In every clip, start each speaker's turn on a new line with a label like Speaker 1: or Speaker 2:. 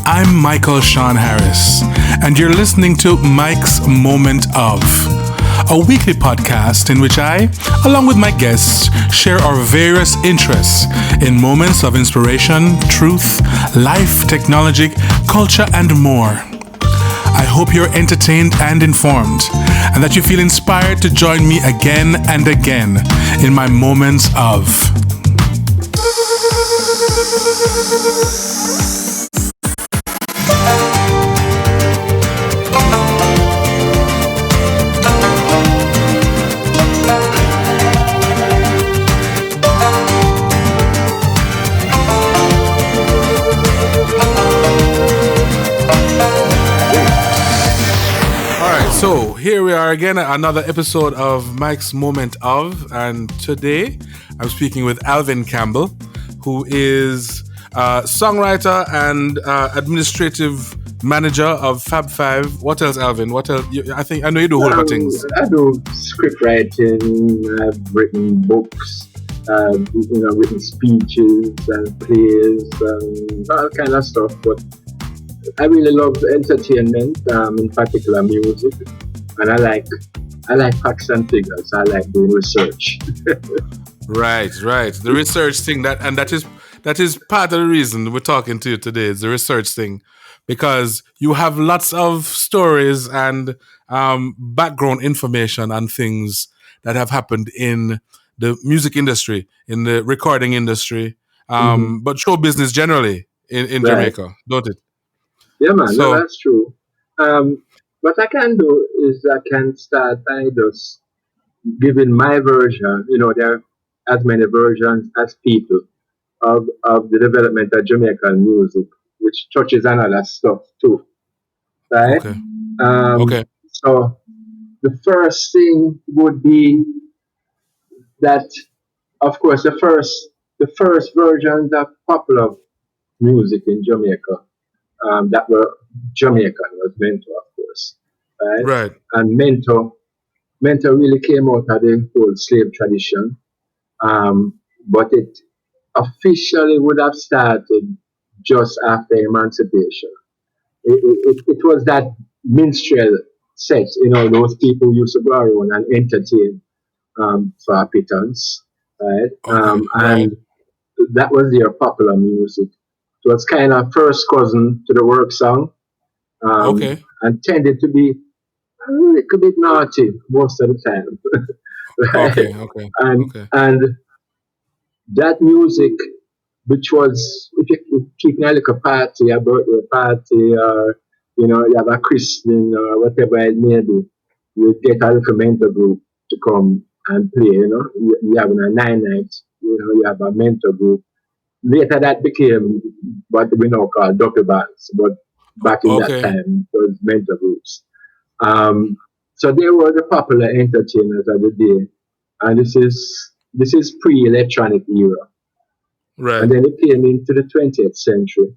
Speaker 1: I'm Michael Sean Harris, and you're listening to Mike's Moment of, a weekly podcast in which I, along with my guests, share our various interests in moments of inspiration, truth, life, technology, culture, and more. I hope you're entertained and informed, and that you feel inspired to join me again and again in my moments of. So here we are again at another episode of Mike's Moment of, and today I'm speaking with Alvin Campbell, who is songwriter and administrative manager of Fab Five. What else, Alvin? What else? I know you do a whole lot of things.
Speaker 2: I do script writing. I've written books. Written speeches and plays and all kind of stuff. But I really love entertainment, in particular music, and I like facts and figures. I like doing research.
Speaker 1: Right. The research thing that is part of the reason we're talking to you today. Is the research thing, because you have lots of stories and background information and things that have happened in the music industry, in the recording industry, but show business generally in Jamaica, don't it?
Speaker 2: Yeah, man, no, that's true. What I can do is I can start by just giving my version. There are as many versions as people of the development of Jamaican music, which touches on other stuff too, right?
Speaker 1: Okay.
Speaker 2: Okay. So the first thing would be that, of course, the first versions of popular music in Jamaica. That were Jamaican was Mento, of course, right?
Speaker 1: Right.
Speaker 2: And Mento really came out of the old slave tradition, but it officially would have started just after emancipation. It was that minstrel set, those people used to go around and entertain for a pittance, right?
Speaker 1: Okay,
Speaker 2: and that was their popular music. So it's kind of first cousin to the work song, and tended to be a little bit naughty most of the time. Right? And that music, which was, if you're keeping a little party, a birthday party, or you have a christening or whatever it may be, you get a little mentor group to come and play. You have a 9 night, you have a mentor group. Later that became what we now call double bands, but back in that time it was mentor groups. So they were the popular entertainers of the day, and this is pre-electronic era.
Speaker 1: Right.
Speaker 2: And then it came into the 20th century,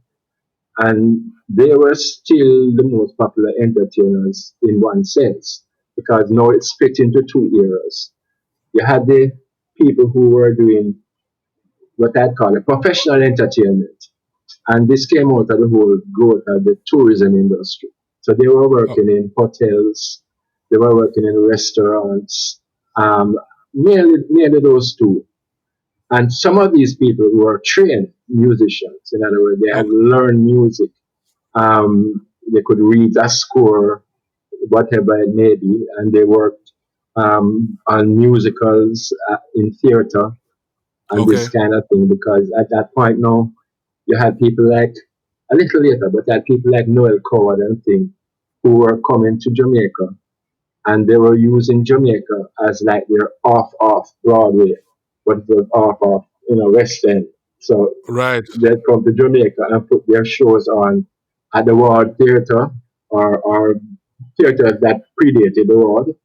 Speaker 2: and they were still the most popular entertainers in one sense, because now it's split into two eras. You had the people who were doing what I'd call a professional entertainment. And this came out of the whole growth of the tourism industry. So they were working in hotels, they were working in restaurants, mainly those two. And some of these people were trained musicians. In other words, they had learned music. They could read a score, whatever it may be, and they worked on musicals in theater and this kind of thing, because at that point now, you had people like, a little later, but you had people like Noel Coward and thing, who were coming to Jamaica, and they were using Jamaica as like their off Broadway, but it was off, West End. So they'd come to Jamaica and put their shows on at the Ward Theatre or theatres that predated the Ward.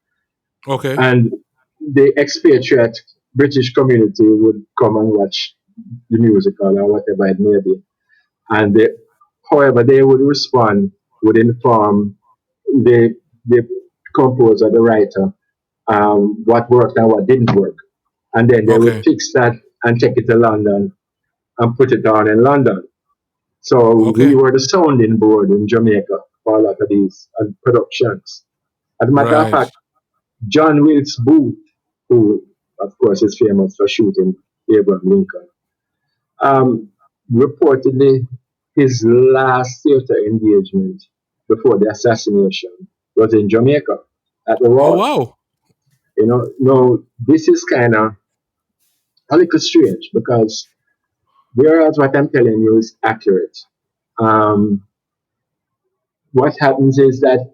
Speaker 1: Okay.
Speaker 2: And the expatriate British community would come and watch the musical or whatever it may be. And however they would respond, would inform the composer, the writer, what worked and what didn't work. And then they would fix that and take it to London and put it on in London. So we
Speaker 1: Okay.
Speaker 2: were the sounding board in Jamaica for a lot of these productions. As a matter of
Speaker 1: Right.
Speaker 2: fact, John Wilkes Booth, who of course is famous for shooting Abraham Lincoln, um, reportedly his last theater engagement before the assassination was in Jamaica at the
Speaker 1: Oh
Speaker 2: Ward.
Speaker 1: wow.
Speaker 2: No, this is kind of a little strange because whereas what I'm telling you is accurate, um, what happens is that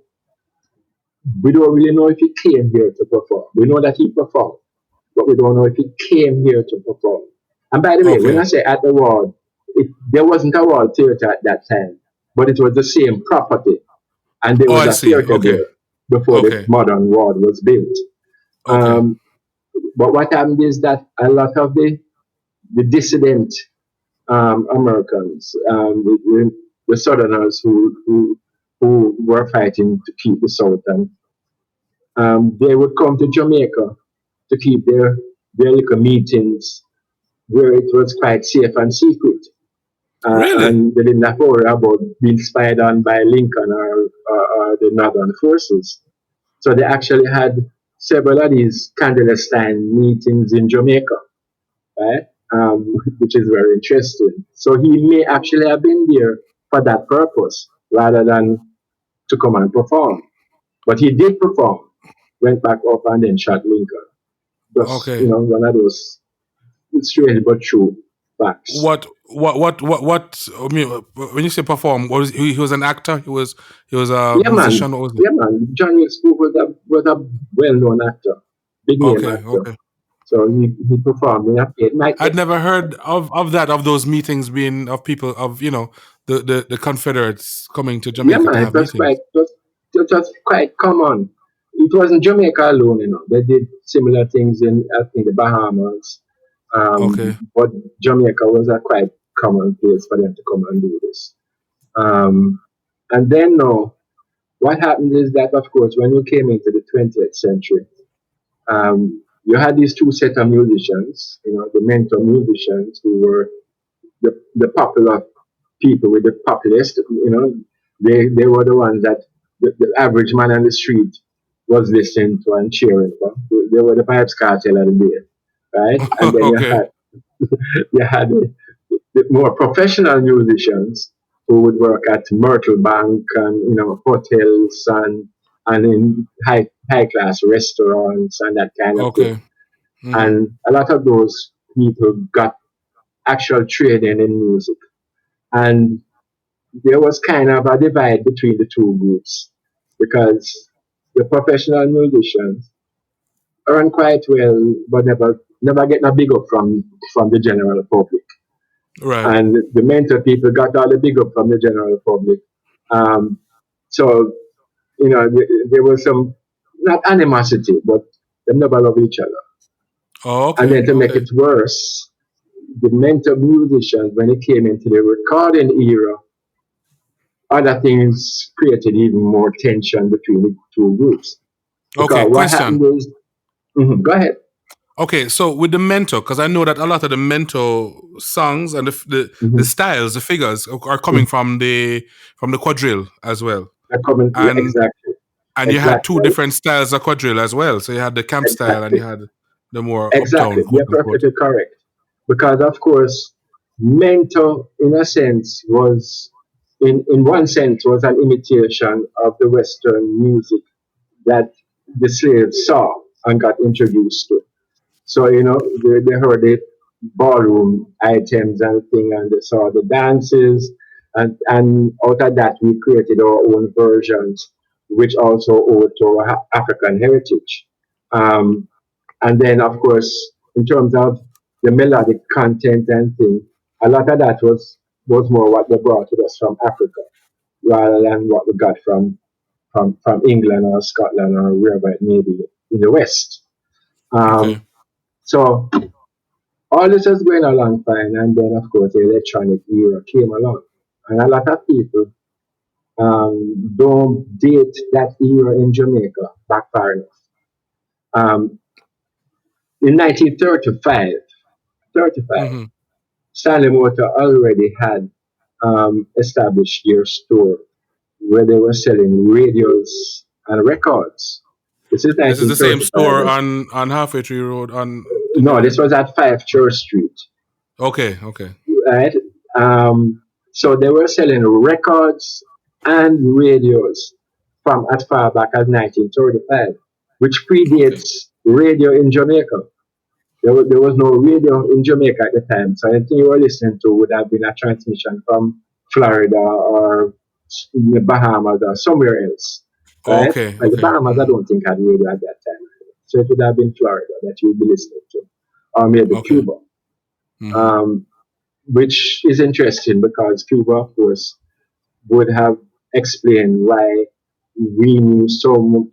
Speaker 2: we don't really know if he came here to perform. We know that he performed, but we don't know if he came here to perform. And by the way, when
Speaker 1: Okay.
Speaker 2: I say at the Ward, there wasn't a Ward Theatre at that time, but it was the same property, and there
Speaker 1: Oh,
Speaker 2: was
Speaker 1: I
Speaker 2: a
Speaker 1: see.
Speaker 2: theatre
Speaker 1: Okay.
Speaker 2: there before the
Speaker 1: Okay.
Speaker 2: modern Ward was built.
Speaker 1: Okay.
Speaker 2: Um, but what happened is that a lot of the dissident Americans, the Southerners who were fighting to keep the South, and they would come to Jamaica to keep their little meetings where it was quite safe and secret.
Speaker 1: Really?
Speaker 2: And they didn't have to worry about being spied on by Lincoln or the Northern forces. So they actually had several of these clandestine meetings in Jamaica, right? Which is very interesting. So he may actually have been there for that purpose rather than to come and perform. But he did perform, went back up and then shot Lincoln. Just,
Speaker 1: Okay.
Speaker 2: one of those strange but true facts.
Speaker 1: What? I mean, when you say perform, what was he was an actor? He was a
Speaker 2: Yeah, man.
Speaker 1: musician. What was he?
Speaker 2: Yeah, man. John Wilkes Booth was a well-known actor, big name
Speaker 1: Okay.
Speaker 2: actor.
Speaker 1: Okay.
Speaker 2: So he performed in a it might
Speaker 1: I'd never heard of those meetings being of people of the Confederates coming to
Speaker 2: yeah,
Speaker 1: Jamaica to
Speaker 2: man.
Speaker 1: have meetings.
Speaker 2: It was quite common. It wasn't Jamaica alone. They did similar things in I think the Bahamas,
Speaker 1: Okay.
Speaker 2: but Jamaica was a quite common place for them to come and do this. Um, and then no, what happened is that of course when you came into the 20th century, you had these two set of musicians, the mentor musicians who were the popular people with the populist, they were the ones that the average man on the street was listening to and cheering for. They were the Pipes Cartel of the day, right? And then
Speaker 1: Okay.
Speaker 2: you had the more professional musicians who would work at Myrtle Bank and hotels and in high class restaurants and that kind of thing.
Speaker 1: Okay. Hmm.
Speaker 2: And a lot of those people got actual training in music. And there was kind of a divide between the two groups because the professional musicians earn quite well, but never get a big up from the general public.
Speaker 1: Right.
Speaker 2: And the mentor people got all the big up from the general public. Um, so there was some not animosity, but they never love each other.
Speaker 1: Oh,
Speaker 2: And
Speaker 1: okay.
Speaker 2: then to make
Speaker 1: Okay.
Speaker 2: it worse, the mentor musicians, when it came into the recording era, other things created even more tension between the two groups.
Speaker 1: Okay.
Speaker 2: Because what
Speaker 1: Question.
Speaker 2: happened is, go ahead.
Speaker 1: Okay, so with the mentor, because I know that a lot of the mentor songs and the
Speaker 2: Mm-hmm.
Speaker 1: styles, the figures are coming
Speaker 2: Mm-hmm.
Speaker 1: from the quadrille as well,
Speaker 2: They're coming, yeah,
Speaker 1: and
Speaker 2: exactly,
Speaker 1: and you had two
Speaker 2: exactly,
Speaker 1: different styles of quadrille as well. So you had the camp style and
Speaker 2: exactly,
Speaker 1: you had the more
Speaker 2: exactly.
Speaker 1: uptown, quote
Speaker 2: You're
Speaker 1: unquote.
Speaker 2: perfectly correct. Because of course, mentor, in a sense, in one sense, was an imitation of the Western music that the slaves saw and got introduced to. So, they heard the ballroom items and thing, and they saw the dances, and out of that, we created our own versions, which also owe to our African heritage. Um, and then, of course, in terms of the melodic content and thing, a lot of that was more what they brought to us from Africa rather than what we got from England or Scotland or wherever it may be in the West.
Speaker 1: Okay,
Speaker 2: Um, so all this was going along fine, and then of course the electronic era came along, and a lot of people don't date that era in Jamaica back far enough. Um, in 1935,
Speaker 1: hmm
Speaker 2: Stanley Motor already had established their store where they were selling radios and records. This is
Speaker 1: This is the same
Speaker 2: 1935.
Speaker 1: store on Halfway Tree Road on the
Speaker 2: No,
Speaker 1: new
Speaker 2: this
Speaker 1: one.
Speaker 2: was at 5 Church Street,
Speaker 1: Okay, okay,
Speaker 2: right? So they were selling records and radios from as far back as 1935, which
Speaker 1: okay,
Speaker 2: predates radio in Jamaica. There was no radio in Jamaica at the time, so anything you were listening to would have been a transmission from Florida or the Bahamas or somewhere else, right?
Speaker 1: okay,
Speaker 2: Like the
Speaker 1: okay.
Speaker 2: Bahamas, I don't think had radio at that time, so it would have been Florida that you would be listening to, or maybe
Speaker 1: Okay.
Speaker 2: Cuba,
Speaker 1: Mm-hmm.
Speaker 2: which is interesting because Cuba, of course, would have explained why we knew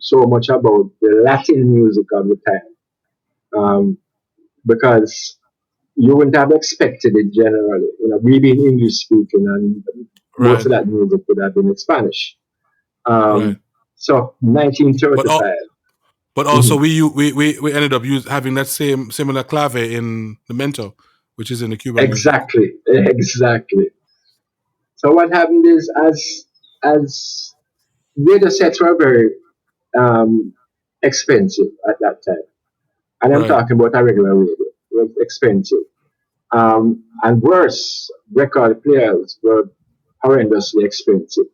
Speaker 2: so much about the Latin music of the time, because you wouldn't have expected it generally. We being English speaking, and most
Speaker 1: Right,
Speaker 2: of that music would have been in Spanish.
Speaker 1: right.
Speaker 2: Um, so
Speaker 1: But
Speaker 2: 1935.
Speaker 1: but also
Speaker 2: Mhm.
Speaker 1: we ended up having that same similar clave in the mento, which is in the Cuban music.
Speaker 2: Exactly, exactly. So what happened is, as radio sets were very um, expensive at that time, and I'm
Speaker 1: Right.
Speaker 2: talking about a regular radio. It was expensive. And worse, record players were horrendously expensive,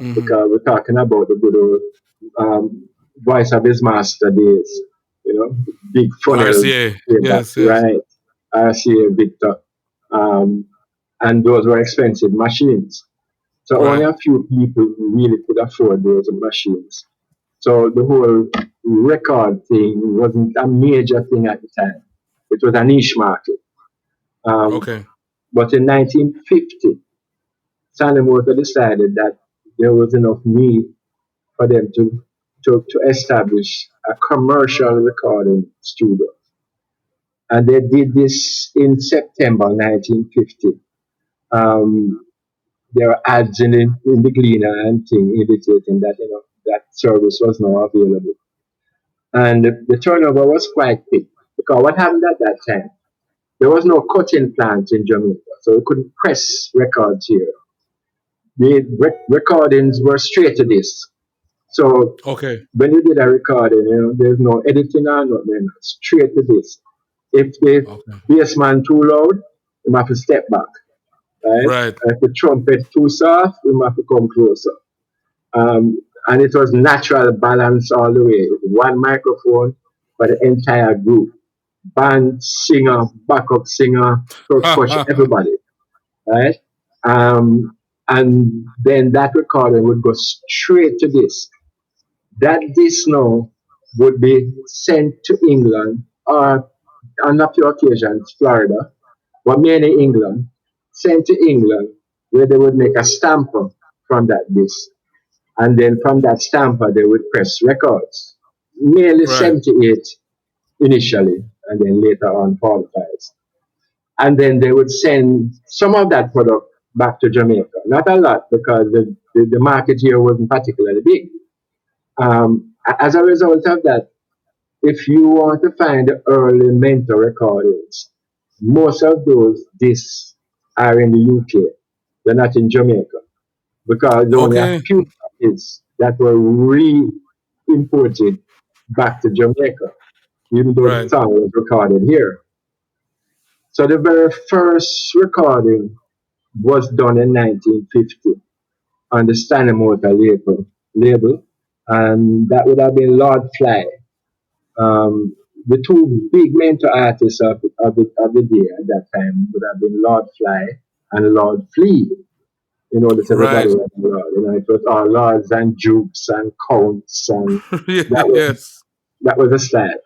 Speaker 1: Mm-hmm.
Speaker 2: because we're talking about the good old voice of his master days, big funnel
Speaker 1: RCA.
Speaker 2: playback,
Speaker 1: Yes, yes.
Speaker 2: right? RCA Victor. Um, and those were expensive machines. So only
Speaker 1: Right.
Speaker 2: a few people really could afford those machines. So the whole record thing wasn't a major thing at the time. It was a niche market. Um,
Speaker 1: Okay.
Speaker 2: but in 1950, Santa Motor decided that there was enough need for them to establish a commercial recording studio. And they did this in September 1950. Um, there were ads in the Gleaner and thing indicating that that service was now available. And the turnover was quite big because what happened at that time? There was no cutting plant in Jamaica, so we couldn't press records here. The recordings were straight to disc. So
Speaker 1: Okay.
Speaker 2: when you did a recording, there's no editing or nothing, straight to disc. If the
Speaker 1: Okay.
Speaker 2: bass man too loud, you have to step back, right?
Speaker 1: Right.
Speaker 2: If the trumpet too soft, you have to come closer. And it was natural balance all the way. One microphone for the entire group. Band, singer, backup singer, percussion, everybody, right? Um, and then that recording would go straight to disc. That disc now would be sent to England or on a few occasions Florida, but mainly England, sent to England where they would make a stamper from that disc. And then from that stamper, they would press records, mainly
Speaker 1: Right.
Speaker 2: 78 initially, and then later on 45s. And then they would send some of that product back to Jamaica. Not a lot because the market here wasn't particularly big. As a result of that, if you want to find the early mentor recordings, most of those discs are in the UK. They're not in Jamaica because there only a
Speaker 1: Okay.
Speaker 2: few copies that were re-imported back to Jamaica, even though the
Speaker 1: Right.
Speaker 2: song was recorded here. So the very first recording was done in 1950 on the Stanley Motor label, and that would have been Lord Fly. The two big mentor artists of the day at that time would have been Lord Fly and Lord Flea. That everybody
Speaker 1: Right.
Speaker 2: was Lord. It was all lords and dukes and counts, and that was
Speaker 1: Yes.
Speaker 2: that was a style.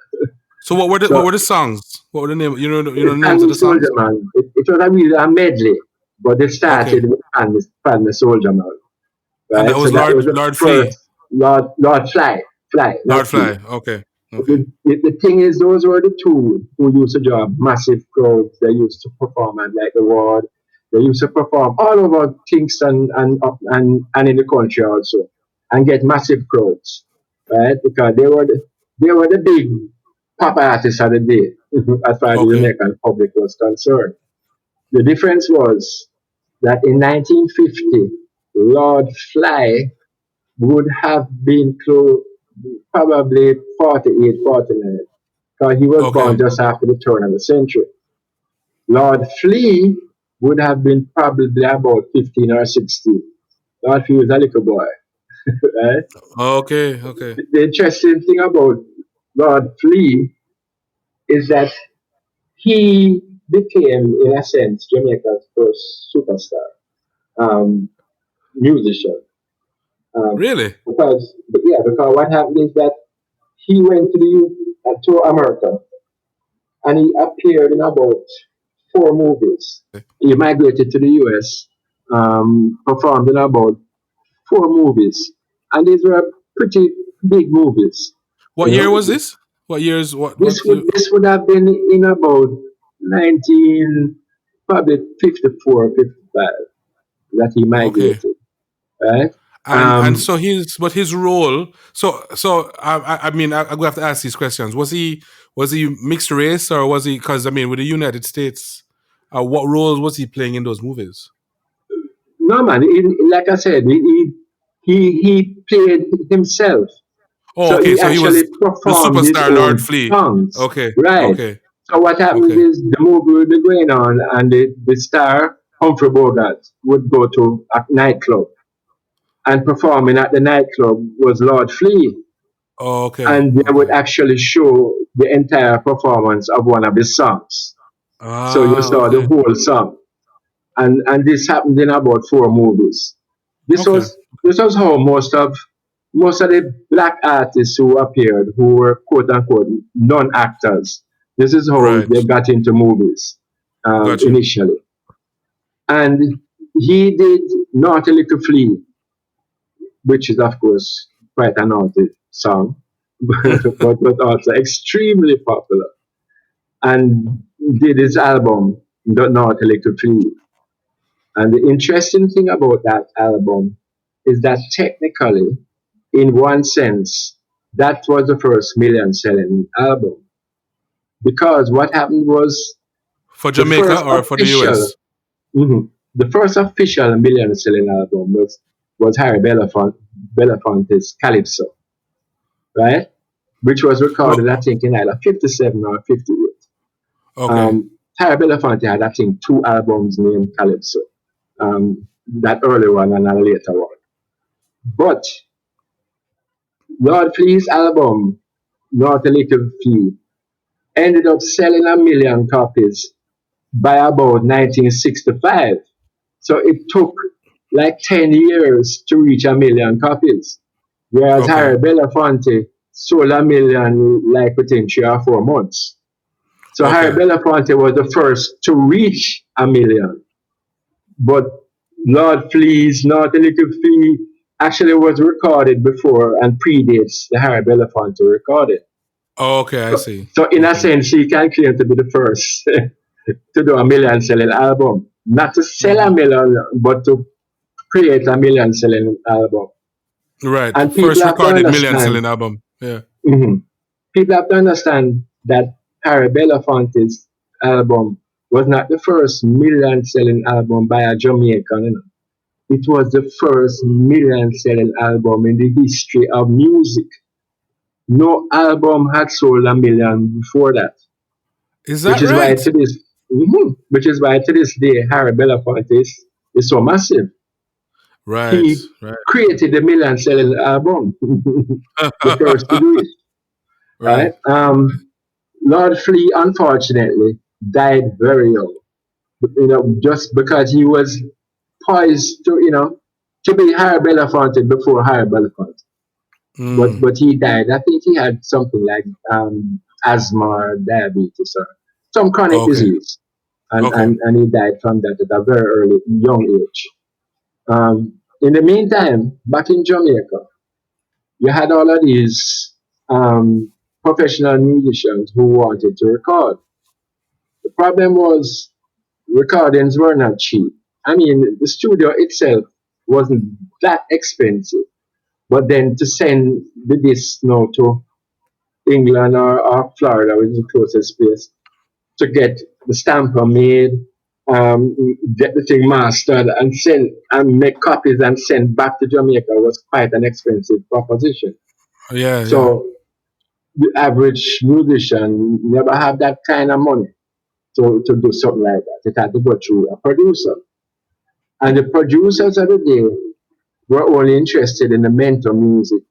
Speaker 1: So what
Speaker 2: So
Speaker 1: were the songs? What were the name? You know the names of
Speaker 2: Palmy
Speaker 1: the songs?
Speaker 2: Soldier Man, it was a medley, but they
Speaker 1: Okay.
Speaker 2: started with Palmy Soldier Man,
Speaker 1: And that
Speaker 2: right? So
Speaker 1: was
Speaker 2: that was the
Speaker 1: Lord Flea.
Speaker 2: first Lord Fly,
Speaker 1: Lord
Speaker 2: not Flea.
Speaker 1: Fly. Okay. Okay.
Speaker 2: The thing is, those were the two who used to draw massive crowds. They used to perform at like the Ward. They used to perform all over Kingston and in the country also, and get massive crowds, right? Because they were the big pop artists of the day, as far as the
Speaker 1: Okay.
Speaker 2: Jamaican public was concerned. The difference was, that in 1950, Lord Fly would have been close, probably 48, 49, because he was
Speaker 1: Okay.
Speaker 2: born just after the turn of the century. Lord Flea would have been probably about 15 or 16. Lord Flea was a little boy, right?
Speaker 1: Okay. Okay.
Speaker 2: The interesting thing about Lord Flea is that he became, in a sense, Jamaica's first superstar musician. Um,
Speaker 1: Really?
Speaker 2: because what happened is that he went to America and he appeared in about 4 movies. He migrated to the US, performed in about 4 movies, and these were pretty big movies.
Speaker 1: What
Speaker 2: You
Speaker 1: year
Speaker 2: know,
Speaker 1: was this? What years? What?
Speaker 2: this
Speaker 1: What?
Speaker 2: would this would have been in about 19, probably 54, 55 that he
Speaker 1: Okay.
Speaker 2: migrated, right?
Speaker 1: And so his role. So I mean I'm gonna have to ask these questions. Was he mixed race or was he? Because I mean with the United States, what roles was he playing in those movies?
Speaker 2: No man, like I said, he played himself.
Speaker 1: Oh,
Speaker 2: So
Speaker 1: okay.
Speaker 2: he
Speaker 1: So he
Speaker 2: actually
Speaker 1: was the
Speaker 2: performed his
Speaker 1: superstar Lord
Speaker 2: own
Speaker 1: Flea.
Speaker 2: songs,
Speaker 1: Okay.
Speaker 2: right?
Speaker 1: Okay.
Speaker 2: So what happened
Speaker 1: Okay.
Speaker 2: is the movie would be going on, and the star Humphrey Bogart would go to a nightclub, and performing at the nightclub was Lord Flea,
Speaker 1: Oh, okay.
Speaker 2: and they would
Speaker 1: Okay.
Speaker 2: actually show the entire performance of one of his songs. So you
Speaker 1: Ah.
Speaker 2: saw the
Speaker 1: Okay.
Speaker 2: whole song, and this happened in about 4 movies. This
Speaker 1: Okay.
Speaker 2: was this was how most of the black artists who appeared, who were quote unquote non-actors, this is how
Speaker 1: Right.
Speaker 2: they got into movies
Speaker 1: Got you.
Speaker 2: initially. And he did Naughty Little Flea, which is of course quite a naughty song, but also extremely popular. And did his album, Naughty Little Flea. And the interesting thing about that album is that technically, in one sense, that was the first million selling album. Because what happened was
Speaker 1: For
Speaker 2: the
Speaker 1: Jamaica
Speaker 2: first
Speaker 1: or for the
Speaker 2: official,
Speaker 1: US?
Speaker 2: mhm, the first official million selling album was Harry Belafonte's Calypso, right? Which was
Speaker 1: Well,
Speaker 2: recorded, I think, in either 57 or 58.
Speaker 1: okay.
Speaker 2: Harry Belafonte had, I think, 2 albums named Calypso, that early one and a later one. But Lord Flea's album, Not a Little Flea, ended up selling 1 million copies by about 1965. So it took like 10 years to reach 1 million copies. Whereas
Speaker 1: Okay.
Speaker 2: Harry Belafonte sold 1 million like within 3 or 4 months. So Harry
Speaker 1: Okay.
Speaker 2: Belafonte was the first to reach 1 million. But Lord Flea's Not a Little Flea actually was recorded before and predates the Harry Belafonte recording.
Speaker 1: Oh, okay, I
Speaker 2: So,
Speaker 1: see.
Speaker 2: so in a
Speaker 1: Okay.
Speaker 2: sense, he can claim to be the first to do a million selling album. Not to sell a
Speaker 1: Mhm.
Speaker 2: million, but to create a million selling album.
Speaker 1: Right.
Speaker 2: And people
Speaker 1: First
Speaker 2: have to
Speaker 1: recorded million
Speaker 2: understand,
Speaker 1: selling album. Yeah.
Speaker 2: mhm, people have to understand that Harry Belafonte's album was not the first million selling album by a Jamaican. It was the first million selling album in the history of music. No album had sold 1 million before that.
Speaker 1: Is
Speaker 2: Which
Speaker 1: that
Speaker 2: is why
Speaker 1: right?
Speaker 2: to this which is why to this day Harry Belafonte is so massive.
Speaker 1: Right.
Speaker 2: He
Speaker 1: Right.
Speaker 2: created the million selling album, the first to do it.
Speaker 1: Right.
Speaker 2: Right? Lord Flea unfortunately died very young. Just because he was poised to be Harry Belafonte before Harry Belafonte. But
Speaker 1: Mm.
Speaker 2: but he died. I think he had something like asthma or diabetes or some chronic
Speaker 1: Okay.
Speaker 2: disease. and,
Speaker 1: Okay.
Speaker 2: and, and he died from that at a very early, young age. In the meantime, back in Jamaica, you had all of these professional musicians who wanted to record. The problem was recordings were not cheap. I mean, the studio itself wasn't that expensive, but then to send the disc now to England or Florida, which is the closest place, to get the stamper made get the thing mastered and send and make copies and send back to Jamaica was quite an expensive proposition.
Speaker 1: Yeah, yeah.
Speaker 2: So the average musician never have that kind of money to do something like that. It had to go through a producer. And the producers of the day were only interested in the mentor music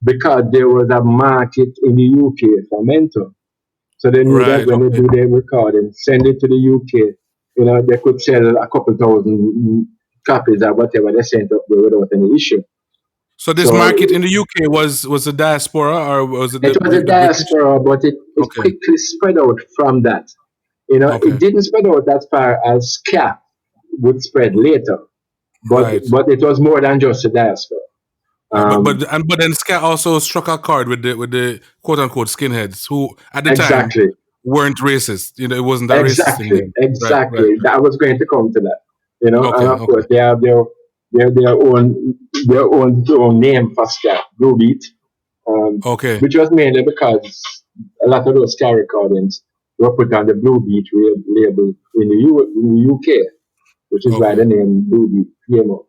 Speaker 2: because there was a market in the UK for mentor. So they knew that
Speaker 1: Right.
Speaker 2: when they
Speaker 1: Okay.
Speaker 2: do their recording, send it to the UK, they could sell a couple thousand copies or whatever they sent up there without any issue.
Speaker 1: So this
Speaker 2: So
Speaker 1: market in the UK was the diaspora, or was it
Speaker 2: it was a
Speaker 1: the British?
Speaker 2: diaspora, but it
Speaker 1: Okay.
Speaker 2: quickly spread out from that. It
Speaker 1: Okay.
Speaker 2: didn't spread out as far as SCAT would spread later,
Speaker 1: Right.
Speaker 2: but it was more than just a diaspora.
Speaker 1: Right.
Speaker 2: Um,
Speaker 1: But then Scat also struck a chord with the quote unquote skinheads who at the time
Speaker 2: exactly,
Speaker 1: weren't racist. It wasn't a racist thing
Speaker 2: exactly,
Speaker 1: then. Right. Right.
Speaker 2: exactly. That I was going to come to that. And
Speaker 1: Okay.
Speaker 2: of
Speaker 1: Okay.
Speaker 2: course they have their own name for SCAT, Blue Beat,
Speaker 1: Okay.
Speaker 2: which was mainly because a lot of those SCAT recordings were put on the Blue Beat label in the UK, which is why the
Speaker 1: Okay.
Speaker 2: name Blue Beat came up.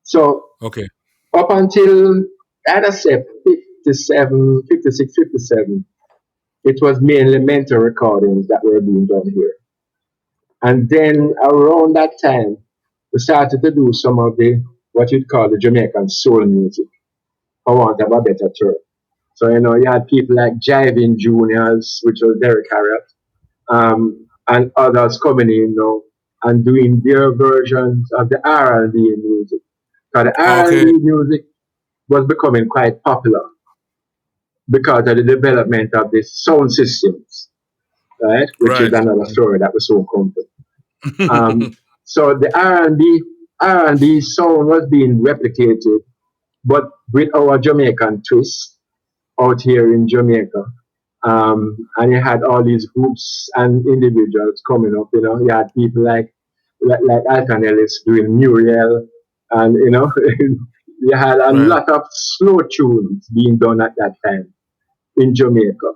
Speaker 2: So
Speaker 1: Okay.
Speaker 2: up until, I'd say, 57, 56, 57, it was mainly mental recordings that were being done here. And then around that time, we started to do some of the, what you'd call the Jamaican soul music, for want of a better term. So, you had people like Jiving Juniors, which was Derek Harriott, and others coming in, and doing their versions of the R&B music. Because the
Speaker 1: Okay.
Speaker 2: R&B music was becoming quite popular because of the development of the sound systems, right? Which is
Speaker 1: Right.
Speaker 2: another story that was so complex. So the R&B sound was being replicated, but with our Jamaican twist out here in Jamaica. And you had all these groups and individuals coming up. You had people like Alton Ellis doing Muriel, and you had a
Speaker 1: Right.
Speaker 2: lot of slow tunes being done at that time in Jamaica,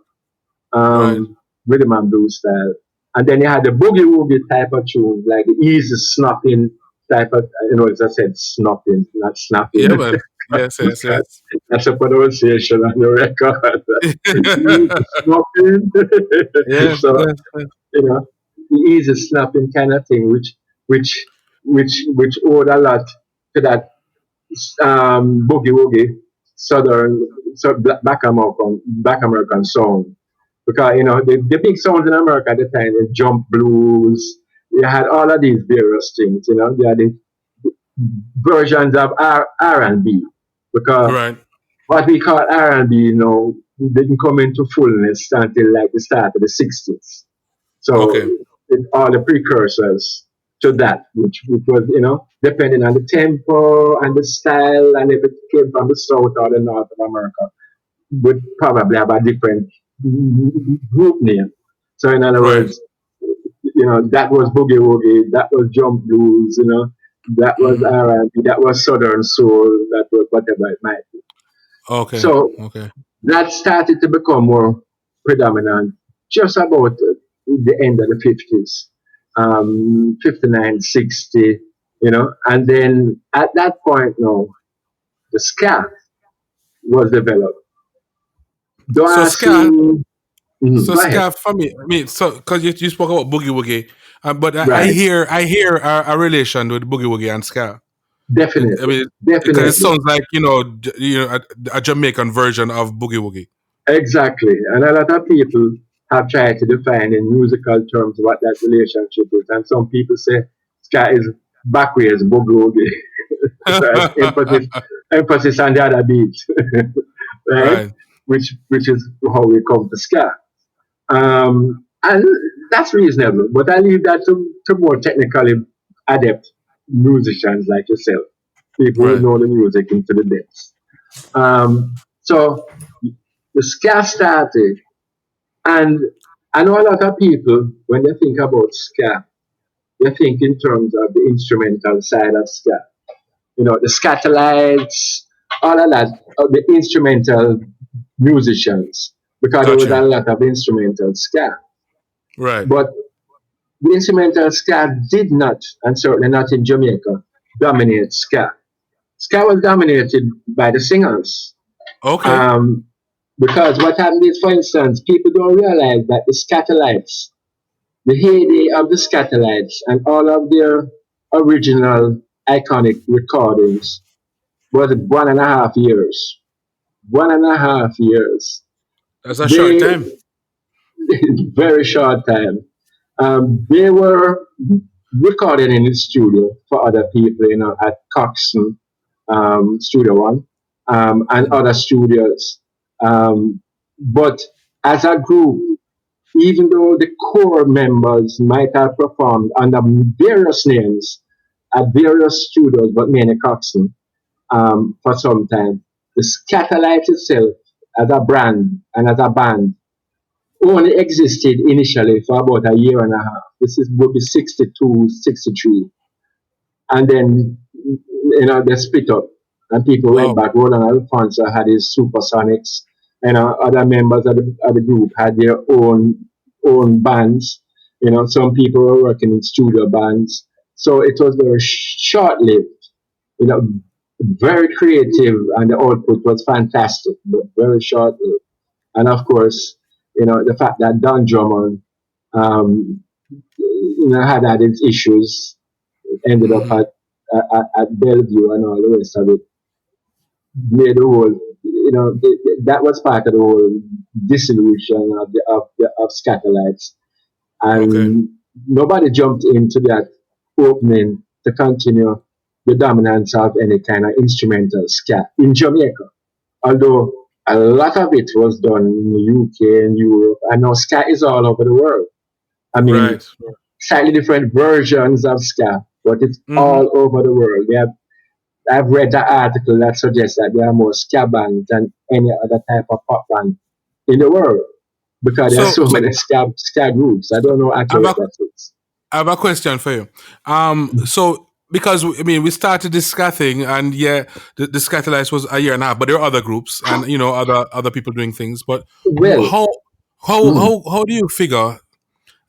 Speaker 1: Right.
Speaker 2: rhythm and blues style. And then you had the boogie woogie type of tunes, like the easy snapping type of, as I said, snapping, not snapping.
Speaker 1: Yeah, man. Yes. Yes. Yes.
Speaker 2: That's a pronunciation on the record. Easy snapping.
Speaker 1: Yes.
Speaker 2: So,
Speaker 1: Yes. Yes.
Speaker 2: the easy snapping kind of thing, which, which owed a lot to that boogie woogie southern, black American sound. Because the big sounds in America at the time, the jump blues, you had all of these various things. You had the versions of R&B, because
Speaker 1: Right.
Speaker 2: what we call R&B, didn't come into fullness until like the start of the 60s. So
Speaker 1: Okay.
Speaker 2: all the precursors to that, which was, depending on the tempo and the style, and if it came from the south or the north of America, would probably have a different group name. So in other
Speaker 1: Right.
Speaker 2: words, that was boogie woogie, that was jump blues, that was
Speaker 1: Mm-hmm.
Speaker 2: R&B, that was southern soul, that was whatever it might be.
Speaker 1: Okay.
Speaker 2: So
Speaker 1: Okay.
Speaker 2: that started to become more predominant just about the end of the 50s, 59, 60, and then at that point now, the SCAT was developed.
Speaker 1: So Ska,
Speaker 2: Dorsey,
Speaker 1: so
Speaker 2: go ahead.
Speaker 1: Ska for me, so because you spoke about boogie woogie, but
Speaker 2: Right,
Speaker 1: I hear a relation with boogie woogie and Ska. I
Speaker 2: definitely,
Speaker 1: mean, because it
Speaker 2: definitely.
Speaker 1: sounds like a Jamaican version of boogie woogie.
Speaker 2: Exactly. And a lot of people have tried to define in musical terms what that relationship is. And some people say ska is backwards boogie, right? Emphasis on the other beat, right?
Speaker 1: Right.
Speaker 2: Which is how we come to ska. And that's reasonable, but I leave that to more technically adept musicians like yourself, people who
Speaker 1: Right.
Speaker 2: know the music into the depths. So the ska started, and I know a lot of people, when they think about ska, they think in terms of the instrumental side of ska. The scatolites, all of that, the instrumental musicians, because there was a
Speaker 1: Gotcha.
Speaker 2: lot of instrumental ska.
Speaker 1: Right.
Speaker 2: But the instrumental ska did not, and certainly not in Jamaica, dominate ska. Ska was dominated by the singers.
Speaker 1: Okay.
Speaker 2: Um, because what happened is, for instance, people don't realize that the Scatolites, the heyday of the Scatolites and all of their original iconic recordings was 1.5 years. 1.5 years.
Speaker 1: That's a short
Speaker 2: They,
Speaker 1: time.
Speaker 2: very short time. They were recorded in the studio for other people, at Coxon, Studio One, and other studios. But as a group, even though the core members might have performed under various names at various studios, but mainly Coxon, for some time, the Scatolites itself as a brand and as a band only existed initially for about a year and a half. This would be 62, 63. And then, they split up and people went
Speaker 1: Oh,
Speaker 2: back. Roland Alfonso had his Supersonics, and other members of the group had their own bands. Some people were working in studio bands. So it was very short lived, you know, very creative, and the output was fantastic, but very short lived. And of course, the fact that Don Drummond, um, had his issues, ended up
Speaker 1: hmm
Speaker 2: at Bellevue and all the rest of it, made the whole, that was part of the whole dissolution of Scatolites.
Speaker 1: okay.
Speaker 2: And nobody jumped into that opening to continue the dominance of any kind of instrumental scat in Jamaica. Although a lot of it was done in the UK and Europe, I know ska is all over the world. I mean,
Speaker 1: Right.
Speaker 2: slightly different versions of ska, but it's
Speaker 1: hmm
Speaker 2: all over the world. I've read an article that suggests that there are more ska bands than any other type of pop band in the world because there are
Speaker 1: So,
Speaker 2: so
Speaker 1: so,
Speaker 2: many ska groups. I
Speaker 1: so
Speaker 2: don't know
Speaker 1: I have
Speaker 2: accurate
Speaker 1: a,
Speaker 2: that is.
Speaker 1: I have a question for you. So because I mean we started this ska thing, and yeah, the Scatolites was a year and a half, but there are other groups and other people doing things. But
Speaker 2: Well,
Speaker 1: how
Speaker 2: mm,
Speaker 1: how do you figure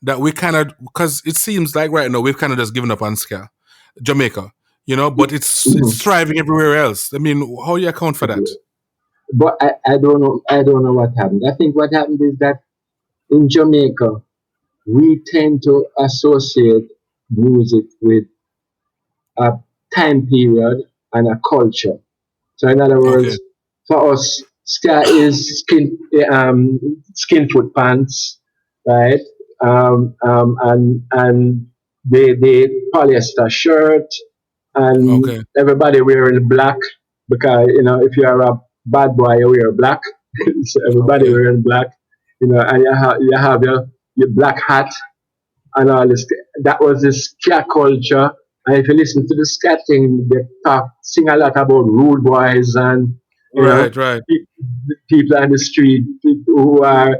Speaker 1: that we kind of, because it seems like right now we've kind of just given up on ska, Jamaica, but it's
Speaker 2: mm,
Speaker 1: thriving everywhere else. I mean, how do you account for that?
Speaker 2: but I don't know. I don't know what happened. I think what happened is that in Jamaica we tend to associate music with a time period and a culture. So, in other
Speaker 1: Okay,
Speaker 2: words, for us, ska is skin foot pants, right? And the polyester shirt, and
Speaker 1: okay,
Speaker 2: everybody wearing black because if you are a bad boy, you wear black. So everybody
Speaker 1: okay,
Speaker 2: wearing black, and you have your black hat and all this. That was the ska culture. And if you listen to the ska thing, they sing a lot about rude boys and you know
Speaker 1: right, right.
Speaker 2: people on the street who are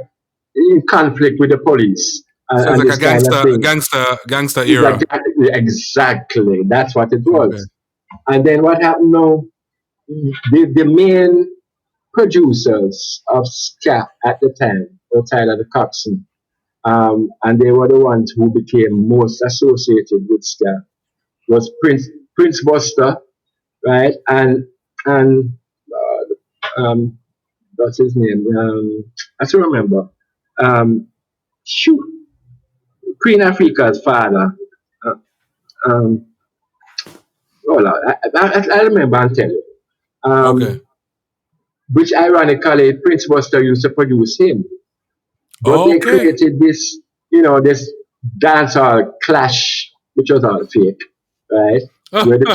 Speaker 2: in conflict with the police
Speaker 1: So it's
Speaker 2: and
Speaker 1: like a
Speaker 2: this kind of thing.
Speaker 1: gangster
Speaker 2: It's like
Speaker 1: era.
Speaker 2: exactly that's what it
Speaker 1: Okay,
Speaker 2: was. And then what happened now? The main producers of ska at the time, outside of the Coxon, and they were the ones who became most associated with ska, was Prince Buster, right? And um, what's his name? I still remember. Um, shoot, Queen Africa's father. Uh, um, hold on, I remember and tell you.
Speaker 1: okay,
Speaker 2: Um, which ironically, Prince Buster used to produce him, but they
Speaker 1: okay.
Speaker 2: created this dancehall clash, which was all fake, right? Where the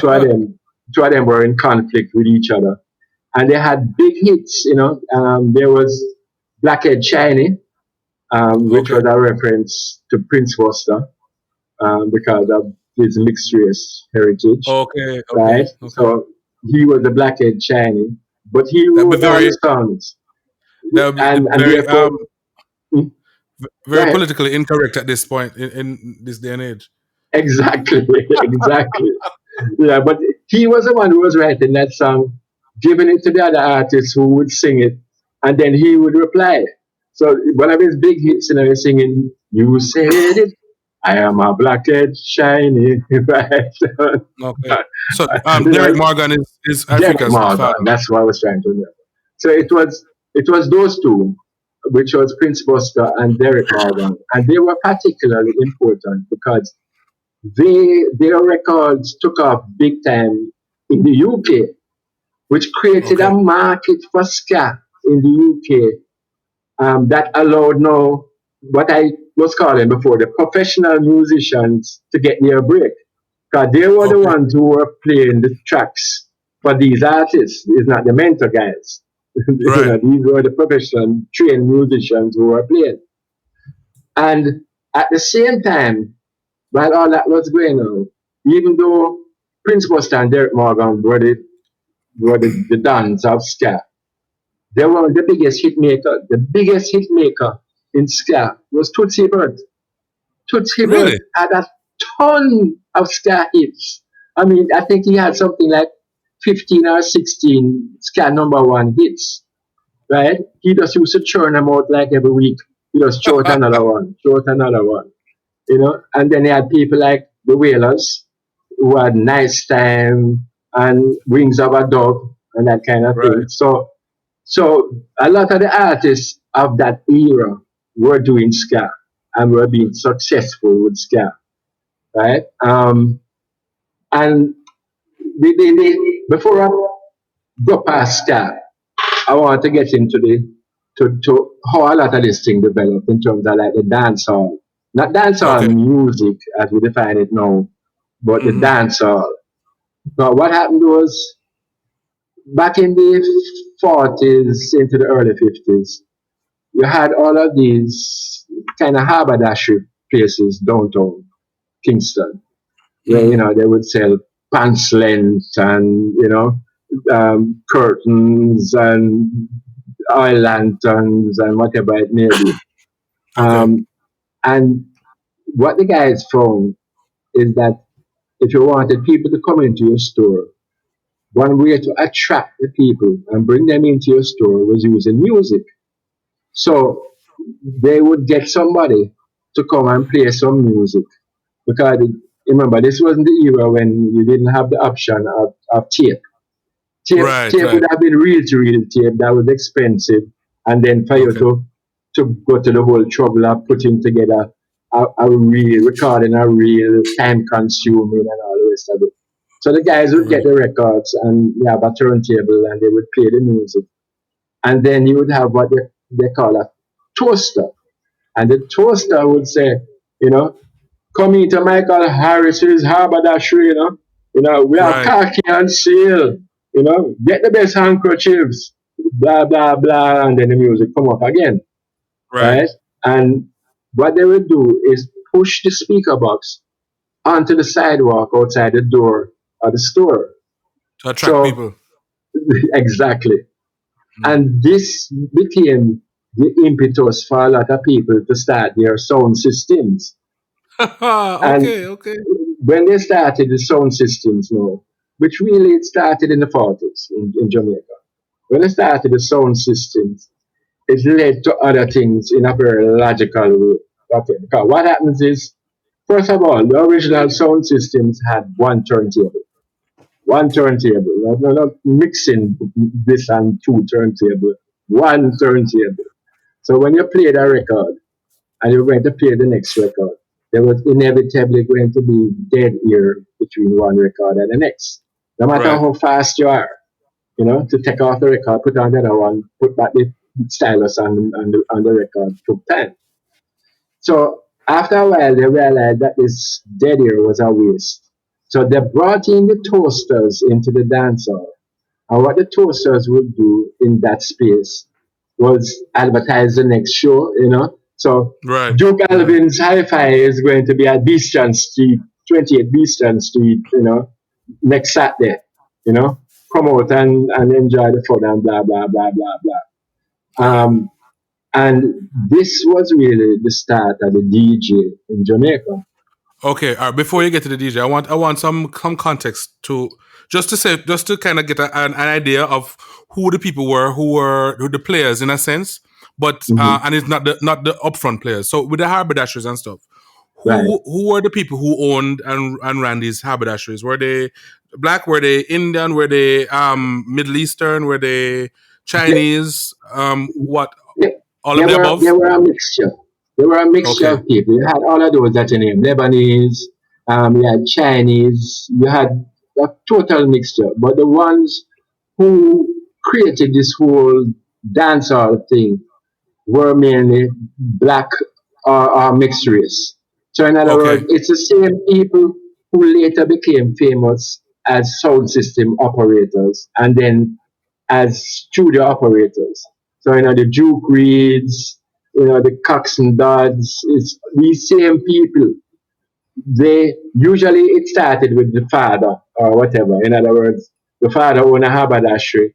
Speaker 2: two of them were in conflict with each other, and they had big hits. There was Blackhead Shiny, which
Speaker 1: Okay,
Speaker 2: was a reference to Prince Buster because of his mixed race heritage,
Speaker 1: okay, okay,
Speaker 2: right?
Speaker 1: okay.
Speaker 2: So he was a Blackhead Shiny, but he
Speaker 1: That'd be
Speaker 2: wrote all the
Speaker 1: very
Speaker 2: songs,
Speaker 1: that would be
Speaker 2: and
Speaker 1: very
Speaker 2: therefore, mm,
Speaker 1: very
Speaker 2: right?
Speaker 1: politically incorrect at this point in this day and age.
Speaker 2: Exactly, exactly. Yeah, but he was the one who was writing that song, giving it to the other artists who would sing it, and then he would reply. So one of his big hits, he's singing, "You said it." I am a blackhead shiny, right?
Speaker 1: Okay. So
Speaker 2: You
Speaker 1: Derek
Speaker 2: know,
Speaker 1: Morgan is
Speaker 2: Derek
Speaker 1: Africa's
Speaker 2: Morgan.
Speaker 1: father.
Speaker 2: That's what I was trying to remember. So it was those two, which was Prince Buster and Derek Morgan, and they were particularly important because their records took off big time in the UK, which created a
Speaker 1: Okay.
Speaker 2: market for ska in the UK, that allowed now what I was calling before the professional musicians to get their break. Because they were the
Speaker 1: Okay.
Speaker 2: ones who were playing the tracks for these artists. It's not the mentor guys.
Speaker 1: Right.
Speaker 2: These were the professional trained musicians who were playing. And at the same time, while all that was going on, even though Prince Buster and Derek Morgan were the dons of ska, they were the biggest hit maker. The biggest hit maker in ska was Tootsie Bird. Tootsie Bird
Speaker 1: Really?
Speaker 2: had a ton of ska hits. I mean, I think he had something like 15 or 16 ska number one hits, right? He just used to churn them out like every week. He just throw out another one, throw out another one, And then he had people like the Wailers who had Nice Time and Wings of a Dove and that kind of thing.
Speaker 1: Right.
Speaker 2: So a lot of the artists of that era were doing ska and were being successful with ska, right? And before I go past ska, I want to get into to how a lot of this thing developed in terms of like the dancehall, not dancehall
Speaker 1: Okay.
Speaker 2: music as we define it now, but the
Speaker 1: Mm-hmm.
Speaker 2: dancehall. Now, what happened was back in the 40s into the early 50s, you had all of these kind of haberdashery places downtown Kingston, where
Speaker 1: Mm-hmm.
Speaker 2: they would sell pants lengths and curtains and oil lanterns and whatever it may be.
Speaker 1: Okay.
Speaker 2: Um, and what the guys found is that if you wanted people to come into your store, one way to attract the people and bring them into your store was using music. So they would get somebody to come and play some music because remember this wasn't the era when you didn't have the option of tape.
Speaker 1: Right.
Speaker 2: Tape
Speaker 1: Right.
Speaker 2: would have been reel to reel tape that was expensive, and then for you
Speaker 1: Okay.
Speaker 2: to go to the whole trouble of putting together a real recording, a real time consuming and all the rest of it. So the guys would get
Speaker 1: Right.
Speaker 2: the records and they have a turntable and they would play the music. And then you would have what they call a toaster. And the toaster would say, you know, coming to Michael Harris's haberdashery, we have
Speaker 1: Right.
Speaker 2: khaki on sale, get the best handkerchiefs, blah, blah, blah, and then the music come up again,
Speaker 1: Right.
Speaker 2: right? And what they would do is push the speaker box onto the sidewalk outside the door of the store.
Speaker 1: To attract
Speaker 2: So,
Speaker 1: people.
Speaker 2: exactly.
Speaker 1: Mm.
Speaker 2: And this became the impetus for a lot of people to start their sound systems. And
Speaker 1: Okay. Okay.
Speaker 2: when they started the sound systems now, which really it started in the 40s in Jamaica, when they started the sound systems, it led to other things in a very logical way. Okay, because what happens is, first of all, the original sound systems had one turntable. One turntable. Not mixing this and two turntable. One turntable. So when you played a record, and you're going to play the next record, there was inevitably going to be dead air between one record and the next. No matter
Speaker 1: Right.
Speaker 2: how fast you are, to take off the record, put on the other one, put back the stylus on the record, took time. So after a while, they realized that this dead air was a waste. So they brought in the toasters into the dance hall. And what the toasters would do in that space was advertise the next show. So
Speaker 1: Right.
Speaker 2: Duke
Speaker 1: Right.
Speaker 2: Alvin's Hi-Fi is going to be at Beeston Street, 28 Beeston Street, next Saturday. Come out and enjoy the fun and blah, blah, blah, blah, blah.
Speaker 1: Right.
Speaker 2: And this was really the start of the DJ in Jamaica.
Speaker 1: Okay. All right. Before you get to the DJ, I want some context to just to kind of get an idea of who the people were, who the players in a sense, but
Speaker 2: Mhm.
Speaker 1: and it's not the upfront players. So with the haberdashers and stuff,
Speaker 2: right.
Speaker 1: who were the people who owned and ran these haberdasheries? Were they black? Were they Indian? Were they Middle Eastern? Were they
Speaker 2: They,
Speaker 1: Chinese? What?
Speaker 2: they,
Speaker 1: All of
Speaker 2: they
Speaker 1: the
Speaker 2: were
Speaker 1: above?
Speaker 2: they were a mixture. They were a mixture
Speaker 1: Okay.
Speaker 2: of people. You had all of those that you named, Lebanese, you had Chinese, you had a total mixture. But the ones who created this whole dancehall thing were mainly black or mixed race. So, in other words,
Speaker 1: Okay.
Speaker 2: it's the same people who later became famous as sound system operators and then as studio operators. So, the Duke Reeds, the Cox and Dodds, it's these same people. They usually it started with the father or whatever. In other words, the father owned a haberdashery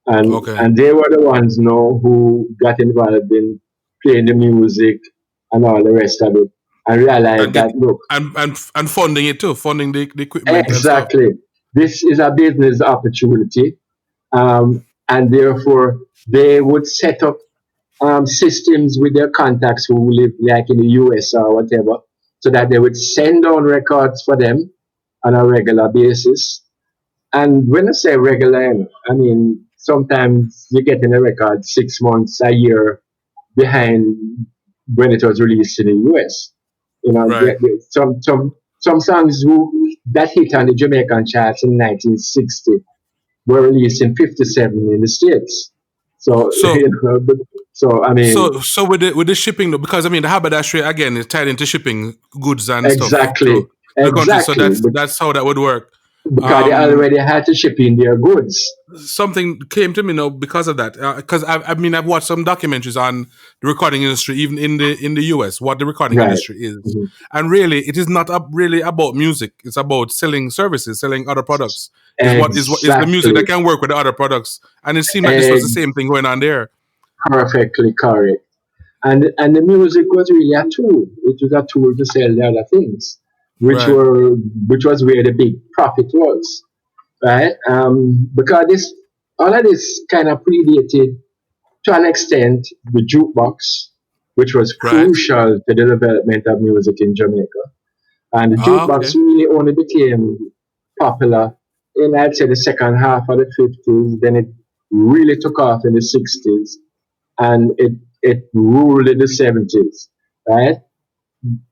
Speaker 2: and
Speaker 1: Okay.
Speaker 2: and they were the ones who got involved in playing the music and all the rest of it and realized
Speaker 1: And get
Speaker 2: that look,
Speaker 1: and funding it too, funding the equipment and stuff.
Speaker 2: exactly, this is a business opportunity, and therefore they would set up systems with their contacts who live like in the US or whatever, so that they would send down records for them on a regular basis. And when I say regular, I mean sometimes you get in a record 6 months, a year behind when it was released in the US.
Speaker 1: Right.
Speaker 2: Some songs that hit on the Jamaican charts in 1960 were released in 57 in the States. So,
Speaker 1: So
Speaker 2: so I mean,
Speaker 1: so with the shipping though, because I mean the haberdashery again is tied into shipping goods and stuff
Speaker 2: exactly,
Speaker 1: to the country. So
Speaker 2: exactly,
Speaker 1: that's how that would work.
Speaker 2: because they
Speaker 1: Um,
Speaker 2: already had to ship in their goods.
Speaker 1: Something came to me now because of that. Because I mean I've watched some documentaries on the recording industry, even in the US, what the recording
Speaker 2: Right.
Speaker 1: industry is,
Speaker 2: Mhm.
Speaker 1: and really it is not really about music. It's about selling services, selling other products. Is the music
Speaker 2: Exactly.
Speaker 1: that can work with the other products, and it seemed like this was the same thing going on there.
Speaker 2: Perfectly correct. And the music was really a tool. It was a tool to sell the other things, which
Speaker 1: Right.
Speaker 2: were which was where the big profit was, right? Because this all of this kind of predated to an extent the jukebox, which was
Speaker 1: Right.
Speaker 2: crucial to the development of music in Jamaica. And the
Speaker 1: Ah,
Speaker 2: jukebox
Speaker 1: okay.
Speaker 2: really only became popular in, I'd say, the second half of the 50s. Then it really took off in the 60s and it ruled in the 70s, right?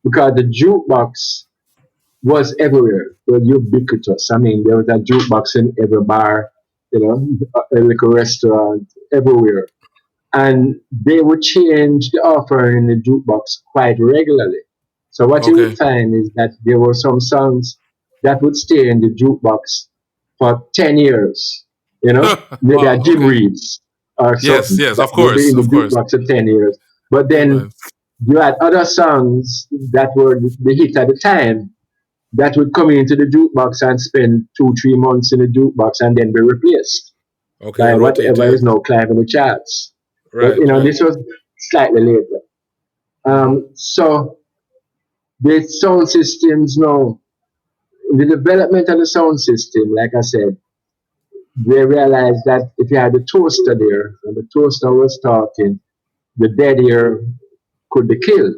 Speaker 2: Because the jukebox was everywhere. It was ubiquitous. I mean, there was a jukebox in every bar, a little restaurant, everywhere. And they would change the offer in the jukebox quite regularly. So what you would
Speaker 1: Okay.
Speaker 2: find is that there were some songs that would stay in the jukebox for 10 years. Maybe a
Speaker 1: Wow.
Speaker 2: Jim
Speaker 1: Okay.
Speaker 2: Reeves or
Speaker 1: Yes.
Speaker 2: something
Speaker 1: Yes.
Speaker 2: that
Speaker 1: Of
Speaker 2: would be
Speaker 1: course.
Speaker 2: in the
Speaker 1: Of course.
Speaker 2: jukebox for 10 years. But
Speaker 1: Yeah,
Speaker 2: then
Speaker 1: man.
Speaker 2: you had other songs that were the hit at the time that would come into the jukebox and spend 2, 3 months in the jukebox and then be replaced
Speaker 1: Okay.
Speaker 2: by
Speaker 1: Rotate.
Speaker 2: whatever is
Speaker 1: Yes.
Speaker 2: now climbing the charts. But
Speaker 1: Right. Right.
Speaker 2: this was slightly later.
Speaker 1: Hmm.
Speaker 2: So the sound systems now, in the development of the sound system, like I said, they realized that if you had a toaster there and the toaster was talking, the dead ear could be killed.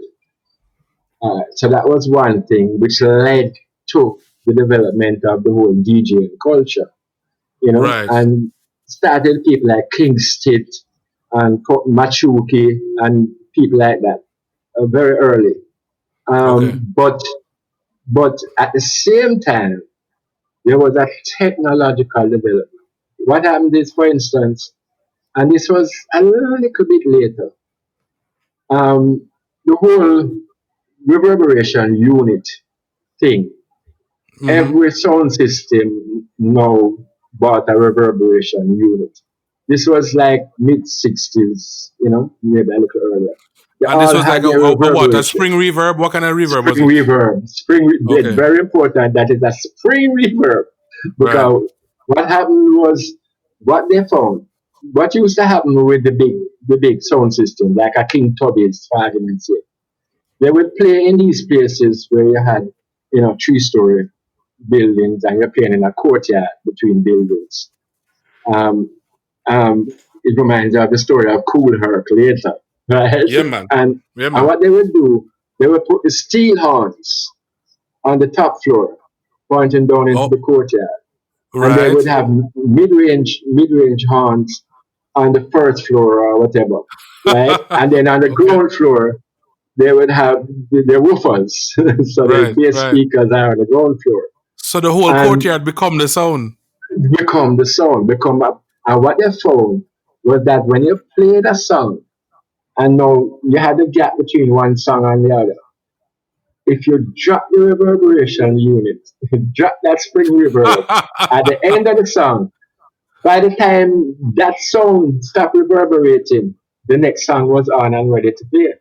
Speaker 2: So that was one thing which led to the development of the whole DJing culture,
Speaker 1: Right.
Speaker 2: and started people like Kingston and Machuki and people like that very early.
Speaker 1: Okay.
Speaker 2: But at the same time, there was a technological development. What happened is, for instance, and this was a little bit later, the whole reverberation unit thing.
Speaker 1: Hmm.
Speaker 2: Every sound system now bought a reverberation unit. This was like mid 60s, maybe a little earlier. They
Speaker 1: And this
Speaker 2: all
Speaker 1: was like
Speaker 2: had their
Speaker 1: a what? A
Speaker 2: reverberation.
Speaker 1: spring reverb? What kind of reverb was
Speaker 2: Spring
Speaker 1: it?
Speaker 2: reverb. It's
Speaker 1: Okay.
Speaker 2: very important that it's a spring reverb
Speaker 1: Right.
Speaker 2: because what happened was what they found. What used to happen with the big sound system, like a King Tubby's, for argument's sake, they would play in these places where you had, 3-story buildings and you're playing in a courtyard between buildings. Um, it reminds you of the story of Cool Herc later, right?
Speaker 1: Yeah, man.
Speaker 2: And
Speaker 1: Yeah,
Speaker 2: and
Speaker 1: man.
Speaker 2: what they would do, they would put the steel horns on the top floor, pointing down into
Speaker 1: Oh,
Speaker 2: the courtyard. And they would
Speaker 1: right.
Speaker 2: have mid-range horns on the first floor or whatever, right? And then on the
Speaker 1: Okay.
Speaker 2: ground floor, they would have their woofers. So the
Speaker 1: Right,
Speaker 2: bass
Speaker 1: right.
Speaker 2: speakers are on the ground floor.
Speaker 1: So the whole
Speaker 2: And
Speaker 1: courtyard become the sound.
Speaker 2: become the song, become up. And what they found was that when you played a song, and now you had a gap between one song and the other, if you drop the reverberation unit, drop that spring reverb at the end of the song, by the time that song stopped reverberating, the next song was on and ready to play.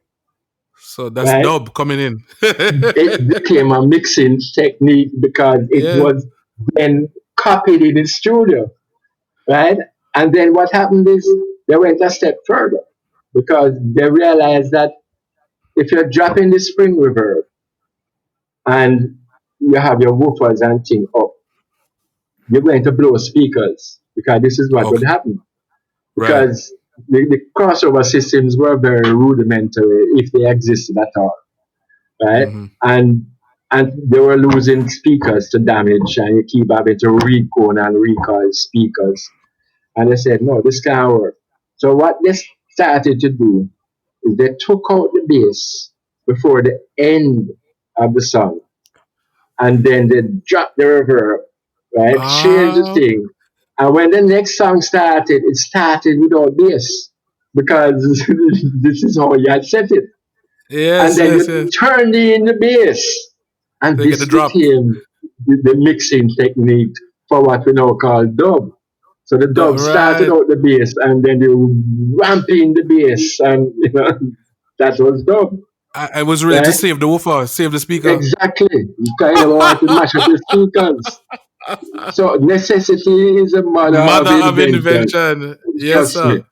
Speaker 1: So that's
Speaker 2: Right?
Speaker 1: dub coming in.
Speaker 2: It became a mixing technique because it
Speaker 1: Yeah.
Speaker 2: was then copied in the studio. Right? And then what happened is they went a step further because they realized that if you're dropping the spring reverb and you have your woofers and thing up, you're going to blow speakers because this is what would
Speaker 1: Okay.
Speaker 2: happen.
Speaker 1: Right.
Speaker 2: Because the crossover systems were very rudimentary if they existed at all, right?
Speaker 1: Mm-hmm.
Speaker 2: And and they were losing speakers to damage, and you keep having to recone and recoil speakers. And they said, no, this can't work. So what they started to do is they took out the bass before the end of the song, and then they dropped the reverb, right? Changed the
Speaker 1: Ah,
Speaker 2: thing. And when the next song started, it started without bass because this is how you had set it. And
Speaker 1: yes,
Speaker 2: then
Speaker 1: yes,
Speaker 2: you
Speaker 1: yes.
Speaker 2: turned in the bass. And
Speaker 1: They get the
Speaker 2: this
Speaker 1: drop.
Speaker 2: became the mixing technique for what we now call dub. So the dub started
Speaker 1: Right.
Speaker 2: out the bass and then you ramp in the bass and that was dub.
Speaker 1: I was ready to
Speaker 2: Right?
Speaker 1: save the woofer, save the speaker.
Speaker 2: Exactly. You kind of want to mash up your speakers. So necessity is a mother of
Speaker 1: Mother of
Speaker 2: invention.
Speaker 1: invention. Yes,
Speaker 2: Trust me.
Speaker 1: sir.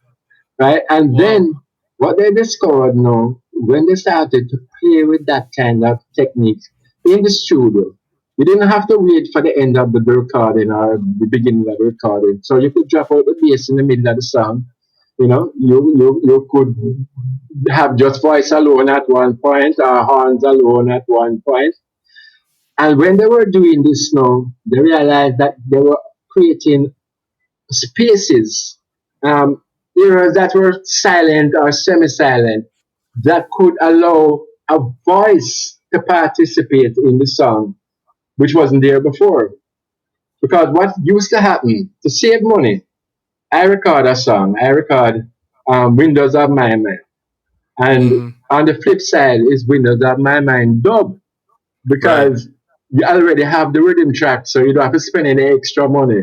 Speaker 2: Right? And
Speaker 1: Wow.
Speaker 2: then what they discovered now, when they started to play with that kind of technique in the studio, you didn't have to wait for the end of the recording or the beginning of the recording. So you could drop out the bass in the middle of the song. You could have just voice alone at one point or horns alone at one point. And when they were doing this now, they realized that they were creating spaces, um, areas that were silent or semi-silent, that could allow a voice to participate in the song, which wasn't there before. Because what used to happen to save money, I record a song, I record Windows of My Mind, and
Speaker 1: Mm-hmm.
Speaker 2: on the flip side is Windows of My Mind dub,
Speaker 1: Right.
Speaker 2: because you already have the rhythm track, so you don't have to spend any extra money.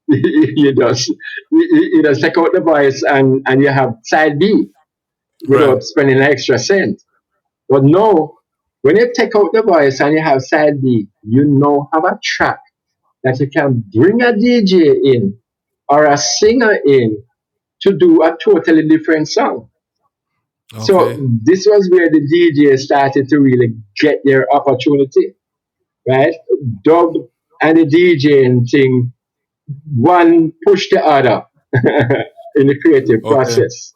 Speaker 2: You just take out the voice and you have side B
Speaker 1: Right.
Speaker 2: without spending an extra cent. But no, when you take out the voice and you have side B, you now have a track that you can bring a DJ in or a singer in to do a totally different song.
Speaker 1: Okay.
Speaker 2: So this was where the DJ started to really get their opportunity, right? Dub and the DJing thing, one push the other in the creative
Speaker 1: Okay.
Speaker 2: process,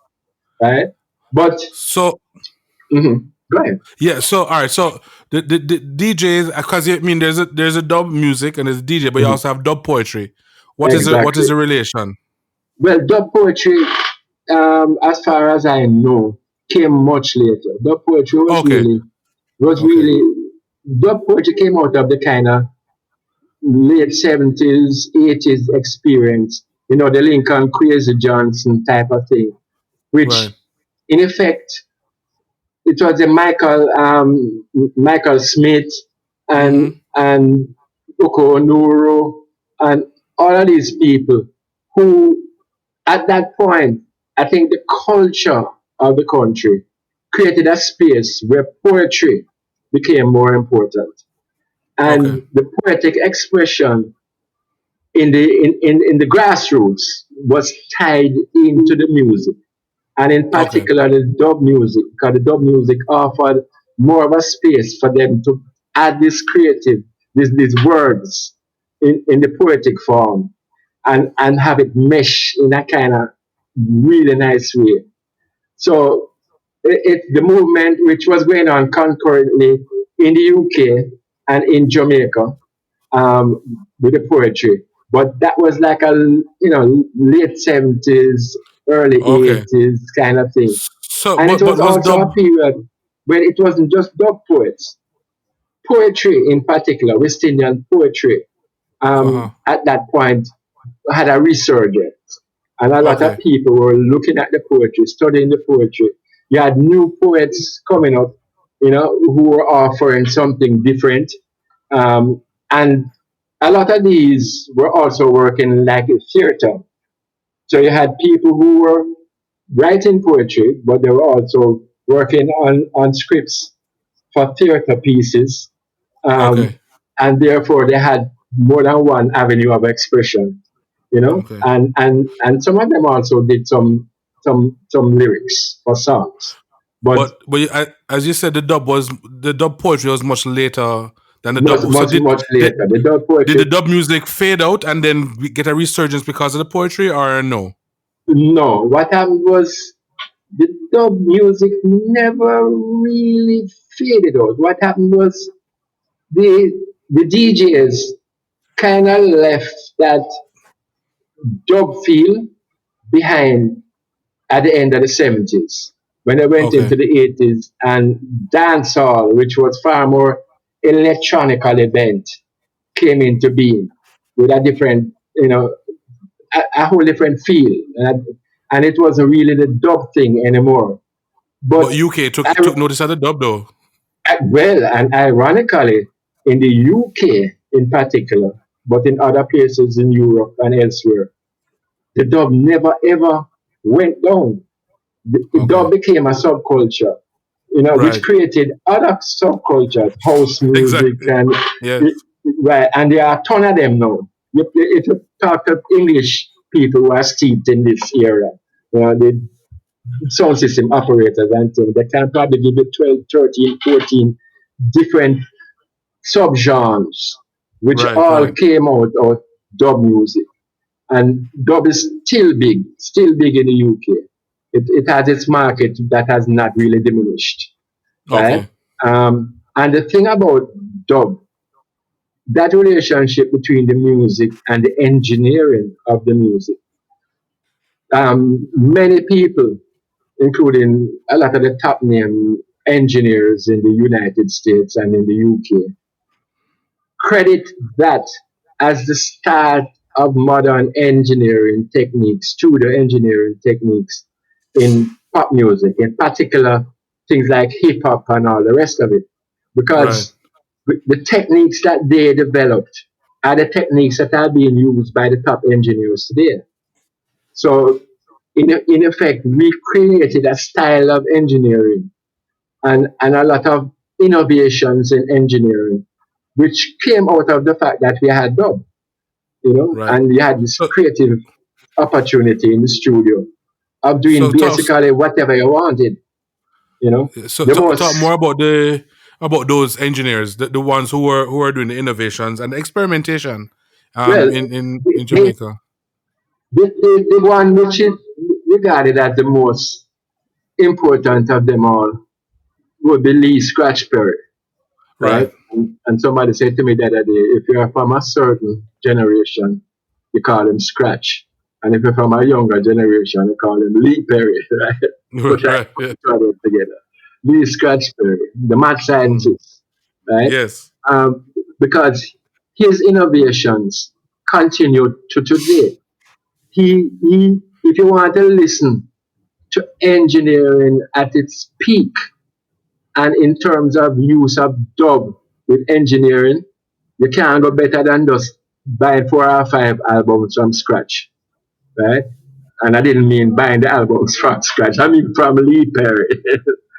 Speaker 2: right? But
Speaker 1: So
Speaker 2: go ahead.
Speaker 1: yeah, so all right, so the DJs, because I mean there's a dub music and there's a DJ, but you
Speaker 2: Mhm.
Speaker 1: also have dub poetry. What is
Speaker 2: Exactly.
Speaker 1: the relation?
Speaker 2: Well, dub poetry, as far as I know, came much later. Dub poetry
Speaker 1: Okay,
Speaker 2: was
Speaker 1: okay,
Speaker 2: really dub poetry came out of the kind of late 70s, 80s experience. The Lincoln Crazy Johnson type of thing,
Speaker 1: right.
Speaker 2: which in effect it was a Michael Smith and
Speaker 1: Mm-hmm.
Speaker 2: Oko Onuro and all of these people who at that point I think the culture of the country created a space where poetry became more important.
Speaker 1: Okay,
Speaker 2: And the poetic expression in the grassroots was tied into the music, and in
Speaker 1: okay,
Speaker 2: particular the dub music, because the dub music offered more of a space for them to add this creative, these words in the poetic form, and have it mesh in a kind of really nice way. So It's the movement which was going on concurrently in the UK and in Jamaica, with the poetry. But that was like a late 70s, early
Speaker 1: Okay.
Speaker 2: 80s kind of thing.
Speaker 1: So,
Speaker 2: And it
Speaker 1: but
Speaker 2: was
Speaker 1: was
Speaker 2: also
Speaker 1: dub?
Speaker 2: a period when it wasn't just dub poets. Poetry in particular, West Indian poetry,
Speaker 1: Uh huh.
Speaker 2: at that point had a resurgence. And a lot of
Speaker 1: Okay.
Speaker 2: people were looking at the poetry, studying the poetry. You had new poets coming up, who were offering something different. And a lot of these were also working like a theater. So you had people who were writing poetry, but they were also working on scripts for theater pieces. Um,
Speaker 1: Okay.
Speaker 2: and therefore they had more than one avenue of expression,
Speaker 1: Okay.
Speaker 2: and some of them also did some lyrics for songs. But
Speaker 1: But as you said, the dub poetry was much later than the
Speaker 2: much
Speaker 1: dub. So
Speaker 2: much much later, the dub
Speaker 1: did
Speaker 2: poetry.
Speaker 1: the dub music fade out and then we get a resurgence because of the poetry, or no?
Speaker 2: No, what happened was the dub music never really faded out. What happened was the the DJs kind of left that dub feel behind at the end of the 70s when they went
Speaker 1: Okay.
Speaker 2: into the 80s, and dancehall, which was far more electronically bent, came into being with a different, a whole different feel. And it wasn't really the dub thing anymore. But
Speaker 1: But UK
Speaker 2: I,
Speaker 1: took notice of the dub though.
Speaker 2: well, and ironically, in the UK in particular, but in other places in Europe and elsewhere, the dub never ever went down. The
Speaker 1: Okay.
Speaker 2: dub became a subculture, which
Speaker 1: Right.
Speaker 2: created other subcultures, house music,
Speaker 1: Exactly. Yes.
Speaker 2: right, and there are a ton of them now. If you talk to English people who are steeped in this era, the sound system operators and things, they can probably give you 12, 13, 14 different subgenres, which
Speaker 1: Right.
Speaker 2: all
Speaker 1: Right.
Speaker 2: came out of dub music. And dub is still big in the UK. It has its market that has not really diminished, right?
Speaker 1: Okay.
Speaker 2: And the thing about dub, that relationship between the music and the engineering of the music, many people, including a lot of the top name engineers in the United States and in the UK, credit that as the start of modern engineering techniques, studio engineering techniques in pop music, in particular things like hip hop and all the rest of it.
Speaker 1: Right.
Speaker 2: Because the techniques that they developed are the techniques that are being used by the top engineers today. So, in effect, we created a style of engineering and a lot of innovations in engineering, which came out of the fact that we had dub,
Speaker 1: Right.
Speaker 2: and we had this
Speaker 1: So
Speaker 2: creative opportunity in the studio of doing
Speaker 1: so talk
Speaker 2: basically whatever you wanted, you know.
Speaker 1: so
Speaker 2: The
Speaker 1: talk
Speaker 2: most,
Speaker 1: more about those engineers, the ones who are doing the innovations and the experimentation
Speaker 2: well,
Speaker 1: in
Speaker 2: the,
Speaker 1: Jamaica.
Speaker 2: the one which is regarded as the most important of them all would be Lee Scratch Perry, right?
Speaker 1: Right.
Speaker 2: And somebody said to me the other day, if you're from a certain generation, you call him Scratch. And if you're from a younger generation, you call him Lee Perry, right? But I
Speaker 1: Right.
Speaker 2: put
Speaker 1: Yeah.
Speaker 2: the two of them together. Lee Scratch Perry, the mad
Speaker 1: Mm.
Speaker 2: scientist, right?
Speaker 1: Yes.
Speaker 2: Because his innovations continue to today. If you want to listen to engineering at its peak, and in terms of use of dub with engineering, you can't go better than just buying 4 or 5 albums from scratch, right? And I didn't mean buying the albums from scratch. I mean from Lee Perry,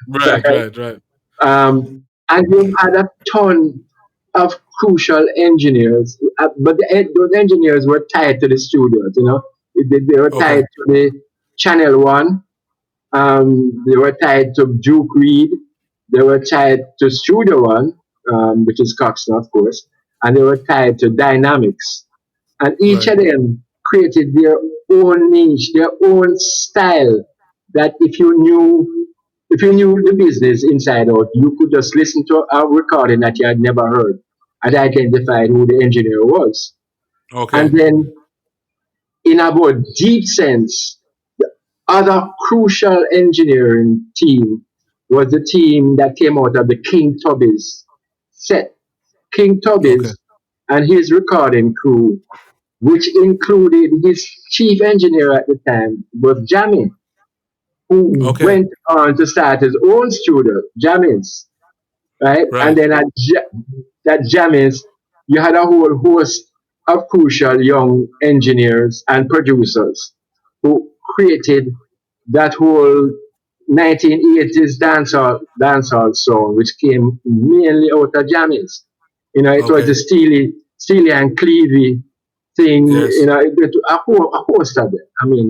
Speaker 1: Right.
Speaker 2: right?
Speaker 1: Right. Right.
Speaker 2: And you've had a ton of crucial engineers, but those engineers were tied to the studios, They were
Speaker 1: Okay.
Speaker 2: tied to the Channel One. They were tied to Duke Reed. They were tied to Studio One, which is Coxsone, of course, and they were tied to Dynamics. And each
Speaker 1: Right.
Speaker 2: of them created their own niche, their own style. That if you knew if you knew the business inside out, you could just listen to a recording that you had never heard and identify who the engineer was.
Speaker 1: Okay.
Speaker 2: And then, in a more deep sense, the other crucial engineering team was the team that came out of the King Tubby's set. King
Speaker 1: Okay.
Speaker 2: Tubby's and his recording crew, which included his chief engineer at the time, was Jamie, who
Speaker 1: Okay.
Speaker 2: went on to start his own studio, Jammies, right? And
Speaker 1: Right.
Speaker 2: then that Jammies, you had a whole host of crucial young engineers and producers who created that whole 1980s dancehall song, which came mainly out of Jammies. You know, it was
Speaker 1: Okay.
Speaker 2: the Steely and Clevey thing. You
Speaker 1: Yes.
Speaker 2: know, a host of it. I mean,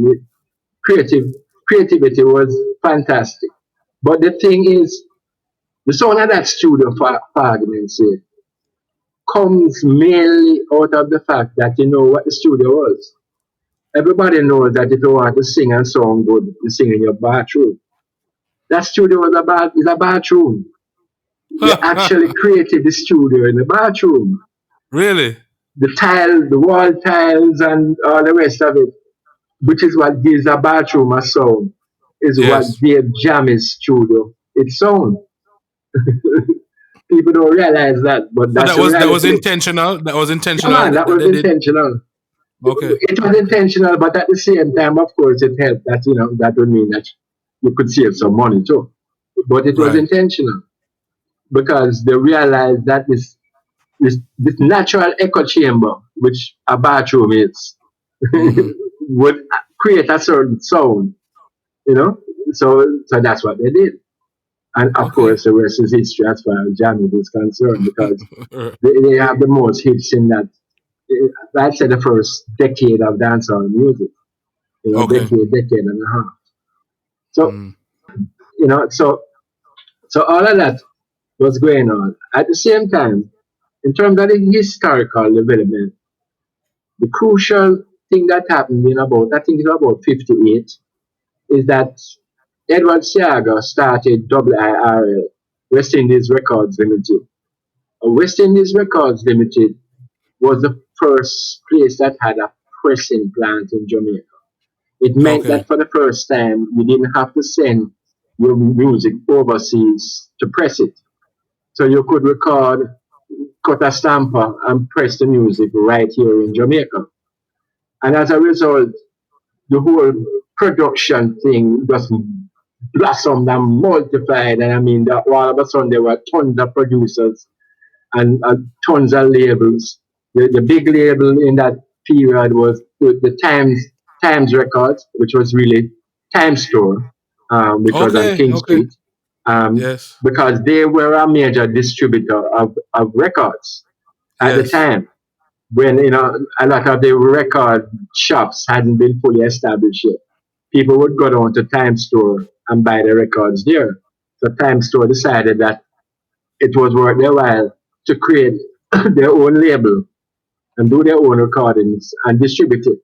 Speaker 2: creative creativity was fantastic. But the thing is, the sound of that studio, for argument's sake, comes mainly out of the fact that you know what the studio was. Everybody knows that if you want to sing and sound good, you sing in your bathroom. That studio is a bathroom. They actually created the studio in the bathroom.
Speaker 1: Really?
Speaker 2: The wall tiles, and all the rest of it, which is what gives a bathroom a sound, is what
Speaker 1: Yes.
Speaker 2: gave Jammy's studio its sound. People don't realize that, but
Speaker 1: So
Speaker 2: that's the
Speaker 1: that was
Speaker 2: reality.
Speaker 1: intentional. That was
Speaker 2: Yeah,
Speaker 1: intentional.
Speaker 2: man, that
Speaker 1: That
Speaker 2: was
Speaker 1: they did.
Speaker 2: intentional.
Speaker 1: Okay.
Speaker 2: It was intentional, but at the same time, of course, it helped that, you know, that would mean that you could save some money too. But it was
Speaker 1: Right.
Speaker 2: intentional because they realized that this natural echo chamber, which a bathroom is,
Speaker 1: Mm-hmm.
Speaker 2: would create a certain sound, you know. So that's what they did. And of
Speaker 1: Okay.
Speaker 2: course, the rest is history as far as jamming is concerned, because they have the most hits in that. I'd say the first decade of dancehall music, you know,
Speaker 1: Okay.
Speaker 2: decade and a half. So,
Speaker 1: Mm.
Speaker 2: you know, so all of that was going on. At the same time, in terms of the historical development, the crucial thing that happened in about, I think it's about 58, is that Edward Seaga started WIRL, West Indies Records Limited. West Indies Records Limited was the first place that had a pressing plant in Jamaica. It meant
Speaker 1: Okay.
Speaker 2: that for the first time, you didn't have to send your music overseas to press it. So you could record, cut a stamper, and press the music right here in Jamaica. And as a result, the whole production thing just blossomed and multiplied. And I mean, all of a sudden, there were tons of producers and tons of labels. The big label in that period was the Times Records, which was really Times Store, which was on
Speaker 1: Okay.
Speaker 2: King
Speaker 1: Okay.
Speaker 2: Street,
Speaker 1: Yes.
Speaker 2: because they were a major distributor of records at the
Speaker 1: Yes.
Speaker 2: time, when you know a lot of the record shops hadn't been fully established yet. People would go down to Times Store and buy the records there. So Times Store decided that it was worth their while to create their own label and do their own recordings and distribute it.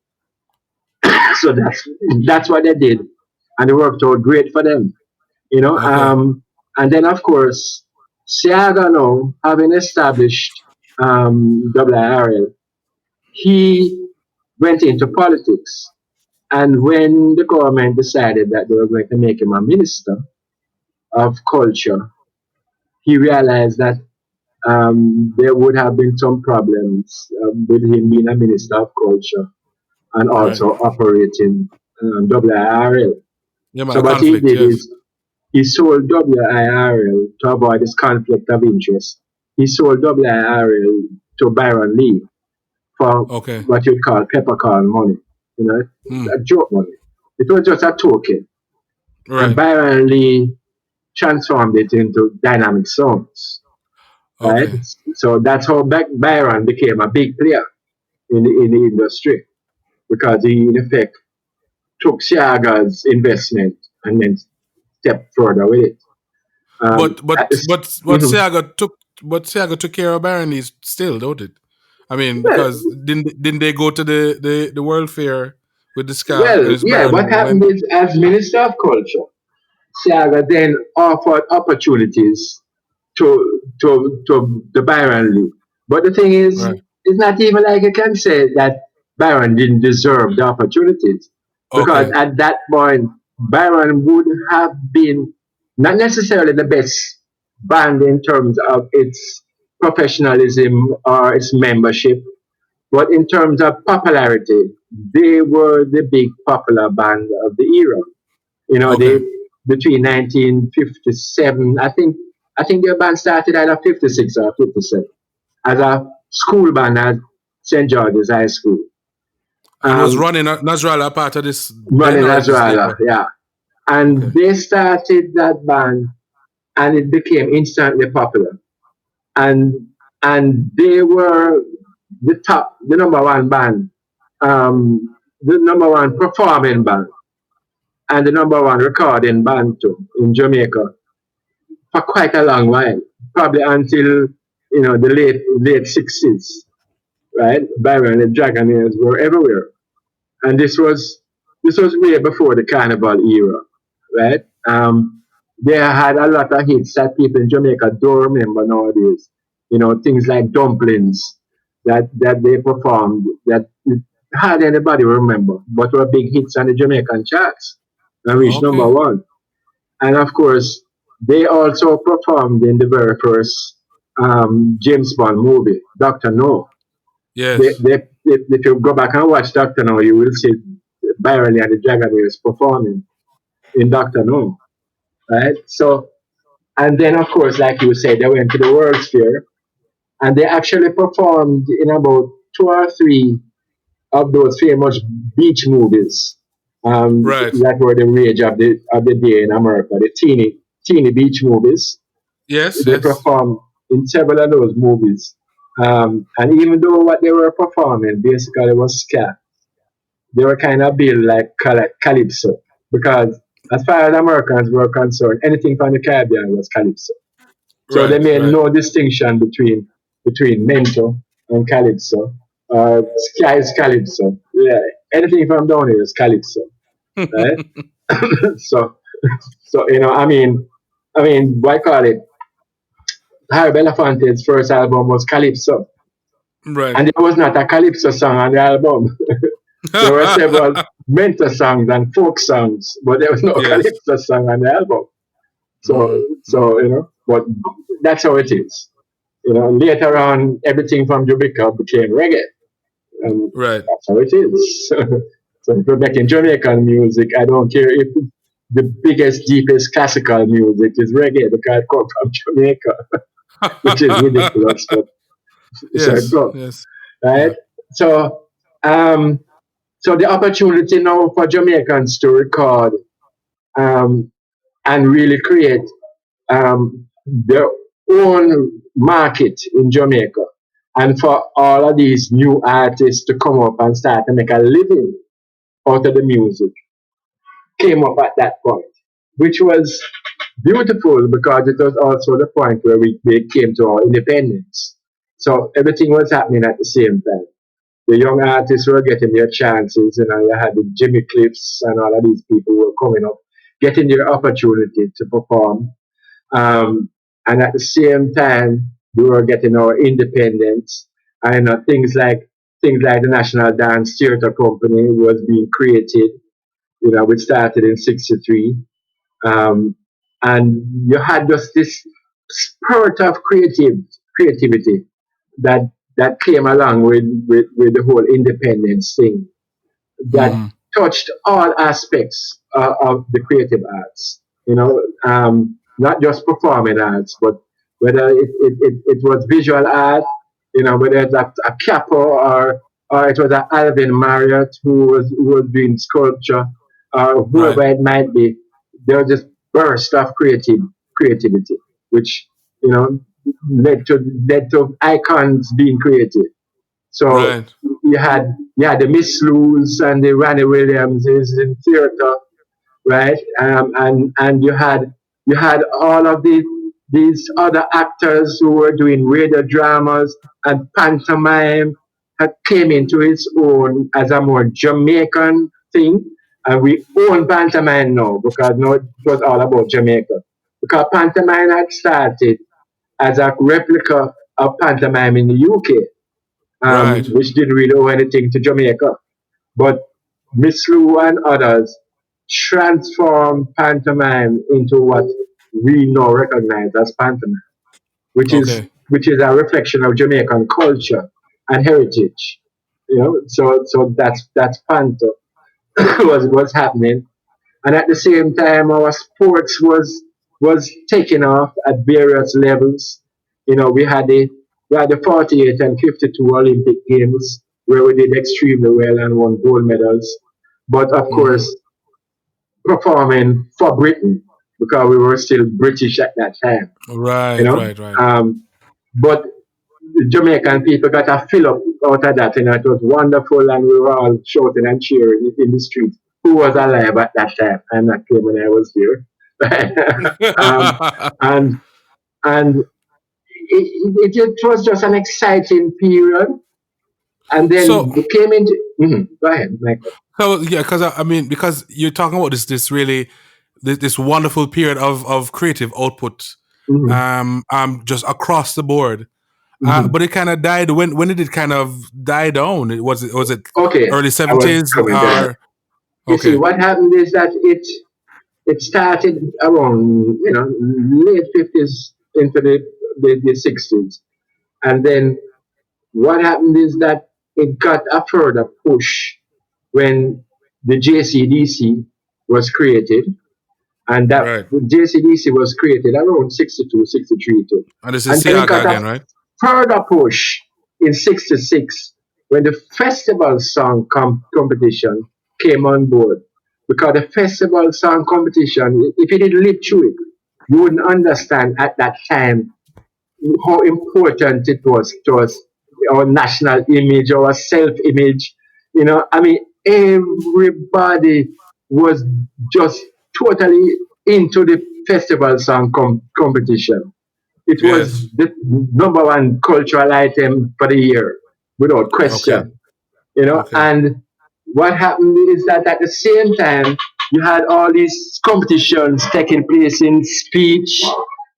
Speaker 2: So that's what they did, and it worked out great for them, you know.
Speaker 1: Okay.
Speaker 2: And then of course, Seaga now having established WIRL, he went into politics, and when the government decided that they were going to make him a minister of culture, he realized that there would have been some problems with him being a minister of culture and
Speaker 1: Right.
Speaker 2: also operating WIRL.
Speaker 1: Yeah, man.
Speaker 2: So
Speaker 1: A
Speaker 2: what he
Speaker 1: conflict.
Speaker 2: did
Speaker 1: Yes.
Speaker 2: is he sold WIRL to avoid this conflict of interest. He sold WIRL to Byron Lee for
Speaker 1: Okay.
Speaker 2: what you'd call peppercorn money, you know,
Speaker 1: Hmm.
Speaker 2: a joke money. It was just a token. And
Speaker 1: Right.
Speaker 2: Byron Lee transformed it into dynamic songs, right?
Speaker 1: Okay.
Speaker 2: So that's how Byron became a big player in the industry, because he, in effect, took Siaga's investment and then stepped further with it.
Speaker 1: But
Speaker 2: At
Speaker 1: but
Speaker 2: this,
Speaker 1: but but
Speaker 2: mhm.
Speaker 1: Seaga took care of Baronies still, don't it? I mean,
Speaker 2: Well,
Speaker 1: because didn't they go to the World Fair with the SCAT
Speaker 2: well,
Speaker 1: and his
Speaker 2: yeah.
Speaker 1: band
Speaker 2: What happened
Speaker 1: when
Speaker 2: is, as Minister of Culture, Siaga then offered opportunities to the Byron Lee. But the thing is,
Speaker 1: Right.
Speaker 2: it's not even like you can say that Byron didn't deserve the opportunities. Because
Speaker 1: Okay.
Speaker 2: at that point, Byron would have been not necessarily the best band in terms of its professionalism or its membership, but in terms of popularity, they were the big popular band of the era. You know, they
Speaker 1: Okay.
Speaker 2: between 1957, I think their band started either 56 or 57 as a school band at St. George's High School.
Speaker 1: And was
Speaker 2: Um,
Speaker 1: running Nasrallah part of this then,
Speaker 2: running
Speaker 1: or
Speaker 2: as
Speaker 1: it is
Speaker 2: well,
Speaker 1: later?
Speaker 2: yeah. And
Speaker 1: Okay.
Speaker 2: they started that band and it became instantly popular. And and they were the number one band, the number one performing band, and the number one recording band too in Jamaica for quite a long while, probably until the late 60s, right? Byron and Dragonaires were everywhere, and this was way before the Carnival era, right? They had a lot of hits that people in Jamaica don't remember nowadays. Things like dumplings that they performed that hardly anybody remember, but were big hits on the Jamaican charts and reached number
Speaker 1: Okay.
Speaker 2: one. And of course, they also performed in the very first James Bond movie, Doctor No.
Speaker 1: Yes.
Speaker 2: If you go back and watch Doctor No, you will see Byron and the Dragonaires performing in Doctor No, right? So, and then of course, like you said, they went to the World's Fair and they actually performed in about two or three of those famous beach movies
Speaker 1: Right.
Speaker 2: that were the rage of the day in America, the teeny beach movies.
Speaker 1: Yes.
Speaker 2: They
Speaker 1: Yes.
Speaker 2: performed in several of those movies. And even though what they were performing basically was SCAT, they were kind of built like calypso because as far as Americans were concerned, anything from the Caribbean was calypso. So they
Speaker 1: Right.
Speaker 2: made
Speaker 1: Right.
Speaker 2: no distinction between mento and calypso. Sky is calypso. Yeah, anything from down here is calypso, right? so I mean, why call it? Harry Belafonte's first album was Calypso,
Speaker 1: Right.
Speaker 2: and there was not a Calypso song on the album. There were several mento songs and folk songs, but there was no
Speaker 1: Yes.
Speaker 2: Calypso song on the album. So,
Speaker 1: Mm. Mm.
Speaker 2: so but that's how it is. Later on, everything from Jamaica became reggae, and
Speaker 1: Right.
Speaker 2: that's how it is. So if you're making Jamaican music, I don't care if the biggest, deepest classical music is reggae because it comes from Jamaica, which is ridiculous, but so it
Speaker 1: Yes.
Speaker 2: goes,
Speaker 1: Yes.
Speaker 2: right?
Speaker 1: Yeah.
Speaker 2: So, um, so the opportunity now for Jamaicans to record um, and really create their own market in Jamaica, and for all of these new artists to come up and start to make a living out of the music came up at that point, which was beautiful because it was also the point where we came to our independence. So everything was happening at the same time. The young artists were getting their chances, you had the Jimmy Cliffs and all of these people who were coming up, getting their opportunity to perform. Um, and at the same time, we were getting our independence. And things like the National Dance Theatre Company was being created. Which started in '63. Um, and you had just this spirit of creativity that that came along with the whole independence thing that
Speaker 1: Mm-hmm.
Speaker 2: touched all aspects of the creative arts. Not just performing arts, but whether it was visual art, whether it's a capo or it was a Alvin Marriott who was doing sculpture, or
Speaker 1: Right.
Speaker 2: whoever it might be. There was this burst of creativity, which you know led to icons being created. So
Speaker 1: Right.
Speaker 2: you had the Miss Lou's and the Randy Williamses in theater, right? And you had all of these other actors who were doing radio dramas and pantomime that came into its own as a more Jamaican thing, And we own pantomime now because now it was all about Jamaica. Because pantomime had started as a replica of pantomime in the UK,
Speaker 1: Right.
Speaker 2: which didn't really owe anything to Jamaica. But Miss Lou and others transformed pantomime into what we now recognize as pantomime,
Speaker 1: Okay.
Speaker 2: which is a reflection of Jamaican culture and heritage. So that's panto was happening, and at the same time, our sports was taking off at various levels. We had the 48 and 52 Olympic Games where we did extremely well and won gold medals. But of
Speaker 1: Hmm.
Speaker 2: course, performing for Britain because we were still British at that time. You
Speaker 1: Right.
Speaker 2: know,
Speaker 1: Right. Right.
Speaker 2: but the Jamaican people got a fill up out of that, and it was wonderful, and we were all shouting and cheering in the street. Who was alive at that time? I'm not sure when I was here. And and it was just an exciting period, and then
Speaker 1: so
Speaker 2: we came into. Go ahead, Michael.
Speaker 1: so yeah, because I mean, because you're talking about this really this wonderful period of creative output,
Speaker 2: hmm
Speaker 1: just across the board.
Speaker 2: hmm
Speaker 1: But it kind of died. When did it kind of die down? Was it
Speaker 2: Okay,
Speaker 1: early
Speaker 2: I was
Speaker 1: '70s
Speaker 2: coming to that.
Speaker 1: or
Speaker 2: You see,
Speaker 1: okay?
Speaker 2: what happened is that it started around late 50s into the 60s, and then what happened is that it got a further push when the JCDC was created, and that
Speaker 1: Right.
Speaker 2: JCDC was created around 62, 63 too.
Speaker 1: And this is
Speaker 2: And then it
Speaker 1: Siaga
Speaker 2: got
Speaker 1: again,
Speaker 2: a
Speaker 1: right?
Speaker 2: further push in 66 when the festival song competition came on board. Because the festival song competition, if you didn't live through it, you wouldn't understand at that time how important it was to us, our national image, our self image. I mean, everybody was just totally into the festival song competition. It was
Speaker 1: Yes.
Speaker 2: the number one cultural item for the year, without
Speaker 1: Okay.
Speaker 2: question.
Speaker 1: Okay.
Speaker 2: And what happened is that at the same time, you had all these competitions taking place in speech,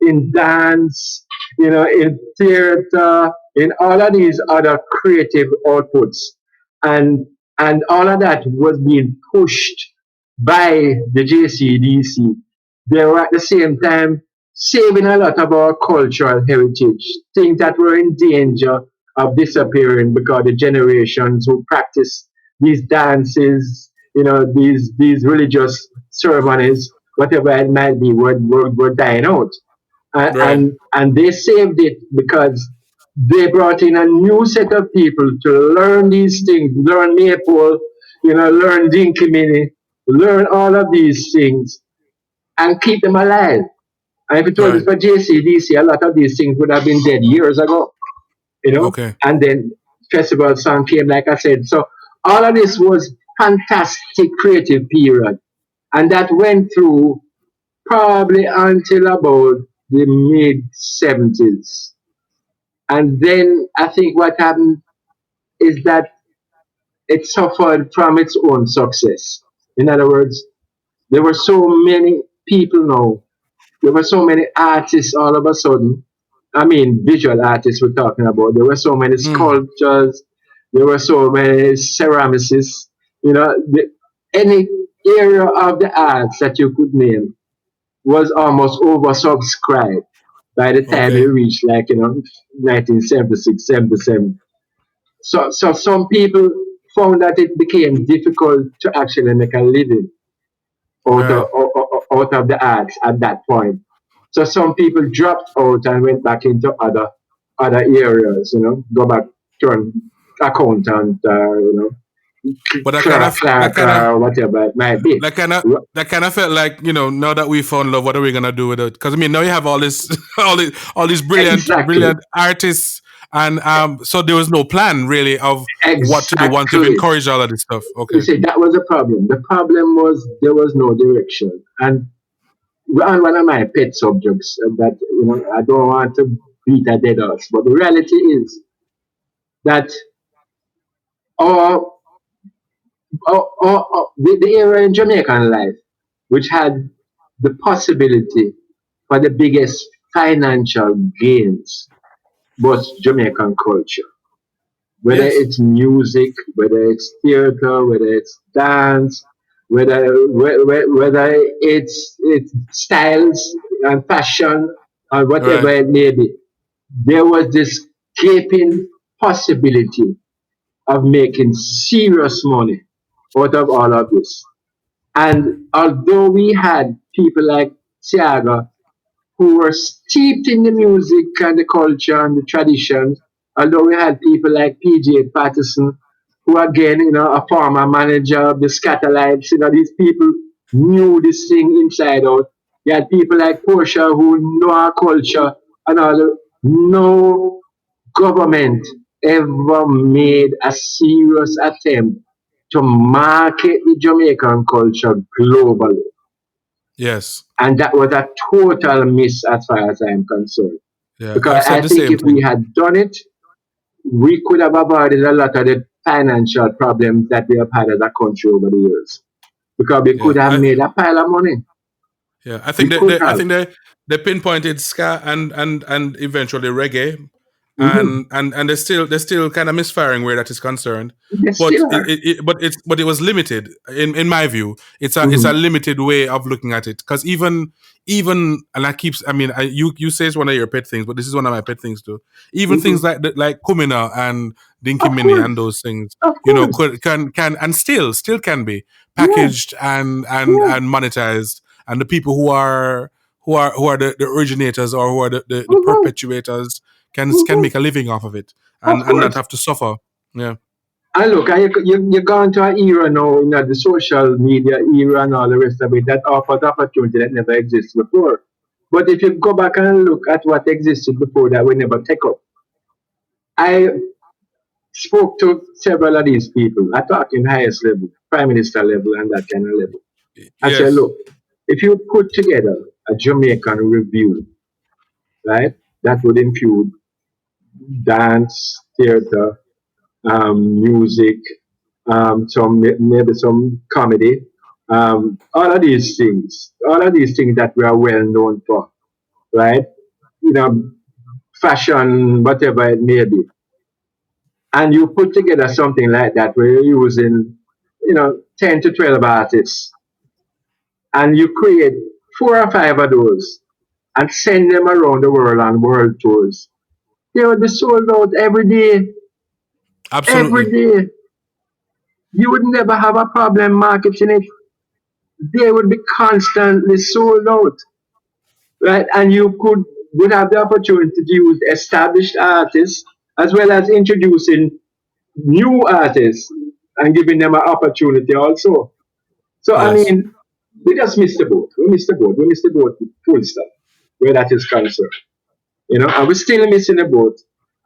Speaker 2: in dance, in theater, in all of these other creative outputs. And and all of that was being pushed by the JCDC. They were at the same time saving a lot of our cultural heritage, things that were in danger of disappearing because the generations who practice these dances, these religious ceremonies, whatever it might be, were dying out.
Speaker 1: Right.
Speaker 2: And they saved it because they brought in a new set of people to learn these things, learn maple, learn dinky mini, learn all of these things and keep them alive. And if it wasn't
Speaker 1: Right.
Speaker 2: for JCDC, a lot of these things would have been dead years ago, you know.
Speaker 1: Okay.
Speaker 2: And then festival song came, like I said. So all of this was fantastic creative period, and that went through probably until about the mid 70s. And then I think what happened is that it suffered from its own success. In other words, there were so many people now. There were so many artists all of a sudden. I mean, visual artists we're talking about. There were so many
Speaker 1: Mm.
Speaker 2: sculptors. There were so many ceramicists. Any area of the arts that you could name was almost oversubscribed by the time
Speaker 1: Okay.
Speaker 2: you reached 1976, 77. So some people found that it became difficult to actually make a living
Speaker 1: Right.
Speaker 2: out of the arts at that point. So some people dropped out and went back into other areas, go back to an accountant,
Speaker 1: But that kind of that
Speaker 2: clerk,
Speaker 1: kind of
Speaker 2: or whatever it might be.
Speaker 1: that kind of that kind of felt like now that we found love, what are we gonna do with it? Because I mean, now you have all this, all these
Speaker 2: Exactly,
Speaker 1: brilliant artists, and so there was no plan really of what to do once you've
Speaker 2: exactly.
Speaker 1: encouraged all of this stuff.
Speaker 2: You
Speaker 1: Okay.
Speaker 2: see, that was a problem. The problem was there was no direction. And one of my pet subjects that, I don't want to beat a dead horse, but the reality is that our the era in Jamaican life, which had the possibility for the biggest financial gains, was Jamaican culture. Whether
Speaker 1: Yes.
Speaker 2: it's music, whether it's theater, whether it's dance, whether it's styles and fashion or whatever
Speaker 1: Right.
Speaker 2: it may be, there was this gaping possibility of making serious money out of all of this. And although we had people like Tiago who were steeped in the music and the culture and the traditions, although we had people like PJ Patterson, who again, a former manager of the Scatterlights, these people knew this thing inside out. You had people like Portia who know our culture and all. No government ever made a serious attempt to market the Jamaican culture globally.
Speaker 1: Yes.
Speaker 2: And that was a total miss as far as I'm concerned.
Speaker 1: Yeah.
Speaker 2: Because
Speaker 1: I've
Speaker 2: I
Speaker 1: said the
Speaker 2: think
Speaker 1: same
Speaker 2: if we
Speaker 1: thing.
Speaker 2: had done it, we could have avoided a lot of the financial problems that we have had as a country over the years. Because we
Speaker 1: Yeah.
Speaker 2: could have made a pile of money.
Speaker 1: Yeah, I think
Speaker 2: We could have.
Speaker 1: they pinpointed ska and eventually reggae,
Speaker 2: Mm-hmm.
Speaker 1: and they're still kind of misfiring where that is concerned.
Speaker 2: They
Speaker 1: But
Speaker 2: still are.
Speaker 1: it was limited in my view. It's a
Speaker 2: Mm-hmm.
Speaker 1: limited way of looking at it, because even and you say it's one of your pet things, but this is one of my pet things too. Even things
Speaker 2: Mm-hmm.
Speaker 1: like Kumina and Dinky
Speaker 2: Of
Speaker 1: Mini and
Speaker 2: course.
Speaker 1: those things,
Speaker 2: Of course.
Speaker 1: can and still can be
Speaker 2: Yeah.
Speaker 1: packaged
Speaker 2: Yeah.
Speaker 1: and monetized, and the people who are the originators, or who are the
Speaker 2: Mm-hmm.
Speaker 1: perpetuators, can
Speaker 2: Mm-hmm.
Speaker 1: make a living off of it,
Speaker 2: Of
Speaker 1: and not
Speaker 2: course.
Speaker 1: have to suffer. Yeah.
Speaker 2: And look, you're going to an era now, the social media era and all the rest of it, that offers opportunity that never existed before. But if you go back and look at what existed before that we never take up, I spoke to several of these people. I talk in highest level, prime minister level, and that kind of level. I said,
Speaker 1: Yes.
Speaker 2: look, if you put together a Jamaican review, right, that would include dance, theater, music, maybe some comedy, all of these things that we are well known for, right? You know, fashion, whatever it may be, and you put together something like that where you're using, 10 to 12 artists, and you create 4 or 5 of those and send them around the world on world tours. They would be sold out every day, every
Speaker 1: Absolutely.
Speaker 2: day. You would never have a problem marketing it. They would be constantly sold out, right? And you would have the opportunity to use established artists as well as introducing new artists and giving them an opportunity also. So I
Speaker 1: Yes.
Speaker 2: mean, we just missed the boat. We missed the boat. We missed the boat full stop where that is concerned. And we're still missing the boat.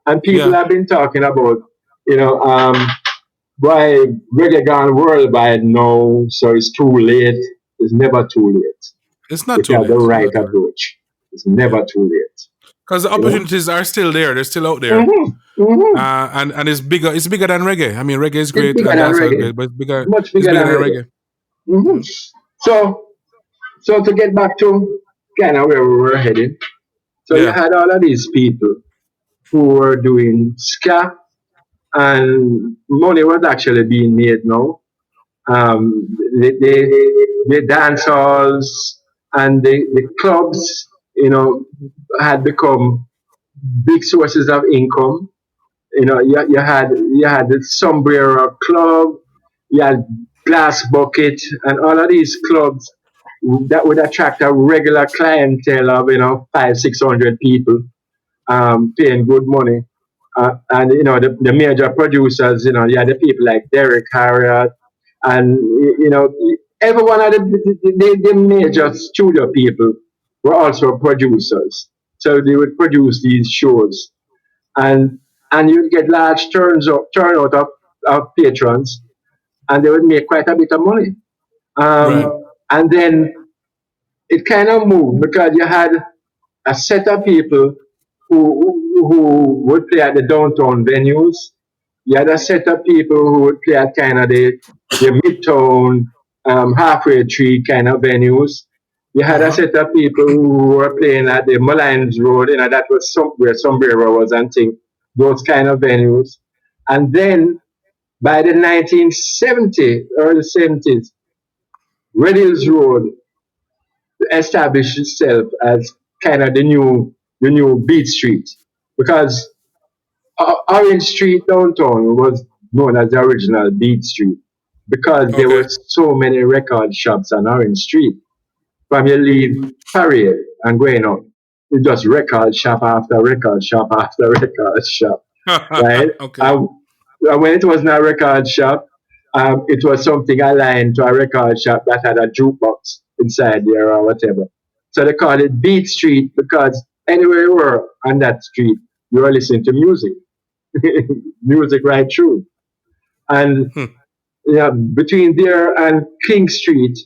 Speaker 2: And people
Speaker 1: Yeah.
Speaker 2: have been talking about, you know, um, why reggae gone worldwide now, so it's too late. It's never too late
Speaker 1: It's not
Speaker 2: if
Speaker 1: too
Speaker 2: you have the
Speaker 1: late. It's
Speaker 2: right
Speaker 1: not too late.
Speaker 2: approach. It's
Speaker 1: Yeah.
Speaker 2: never too late.
Speaker 1: Because the
Speaker 2: You know?
Speaker 1: opportunities are still there. They're still out there.
Speaker 2: Mm-hmm. Mm-hmm.
Speaker 1: And it's bigger. It's bigger than reggae. I mean, reggae is
Speaker 2: It's
Speaker 1: great
Speaker 2: bigger
Speaker 1: and
Speaker 2: than
Speaker 1: dancehall is
Speaker 2: reggae.
Speaker 1: great, but it's bigger.
Speaker 2: Much
Speaker 1: It's
Speaker 2: bigger
Speaker 1: bigger
Speaker 2: than
Speaker 1: than
Speaker 2: reggae.
Speaker 1: reggae.
Speaker 2: Mm-hmm.
Speaker 1: Yeah.
Speaker 2: So, so to get back to kind of where we were heading, so you
Speaker 1: Yeah.
Speaker 2: had all of these people who were doing ska, and money was actually being made now. The dance halls and the clubs, had become big sources of income. You had the Sombrero Club, you had Glass Bucket, and all of these clubs that would attract a regular clientele of 500-600 people, paying good money. And the major producers, you had the people like Derek Harriott, and every one of the major studio people were also producers. So they would produce these shows, and you'd get large turnout of patrons, and they would make quite a bit of money.
Speaker 1: Right.
Speaker 2: And then it kind of moved because you had a set of people who would play at the downtown venues, You had a set of people who would play at kind of the midtown, halfway tree kind of venues. You had a set of people who were playing at the Mullines Road, that was where Sombrero was and thing, those kind of venues. And then by the 1970s, early 70s, Red Hills Road established itself as kind of the new Beat Street, because Orange Street downtown was known as the original Beat Street because there
Speaker 1: Okay.
Speaker 2: were so many record shops on Orange Street. From you leave Parade and going on, it's just record shop after record shop after record shop, right?
Speaker 1: Okay.
Speaker 2: And when it wasn't a record shop, it was something aligned to a record shop that had a jukebox inside there or whatever. So they called it Beat Street because anywhere you were on that street, you were listening to music. Music right through. And
Speaker 1: Hmm.
Speaker 2: yeah, between there and King Street,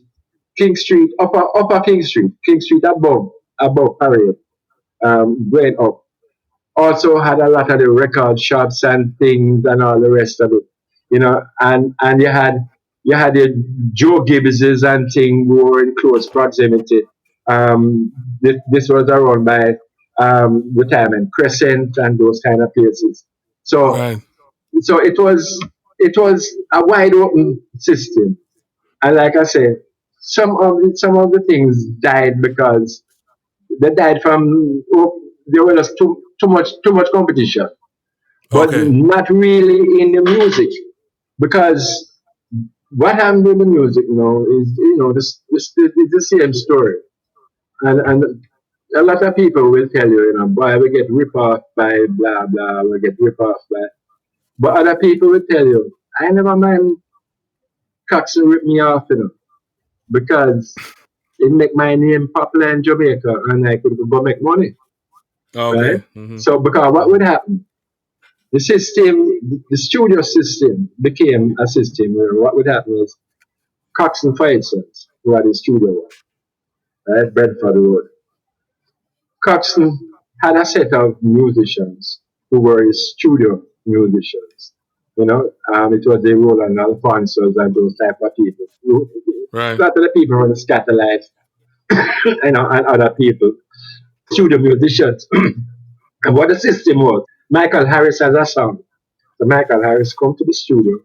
Speaker 2: upper King Street above Parade, going up, also had a lot of the record shops and things and all the rest of it, and you had the Joe Gibbses and things who were in close proximity. This was around by Retirement Crescent and those kind of places. So
Speaker 1: Right.
Speaker 2: so it was a wide open system, and like I said, some of the things died because they died from there was too much competition, but
Speaker 1: Okay.
Speaker 2: not really in the music, because what happened with the music now is this it's the same story, and a lot of people will tell you, boy, we get rip off by blah blah, we get rip off by, but other people will tell you, I never mind Coxon rip me off, because it make my name popular in Jamaica and I could go make money, right?
Speaker 1: Okay. Mm-hmm.
Speaker 2: So because what would happen? The system, the studio system became a system where what would happen is Coxon, for instance, who had the studio one, right, Bedford Road. Coxon had a set of musicians who were his studio musicians. It was the Roland Alfonsos and those type of people.
Speaker 1: Right.
Speaker 2: A lot of the people were the Scatterlights, and other people, studio musicians. And what the system was, Michael Harris has a song. So Michael Harris come to the studio,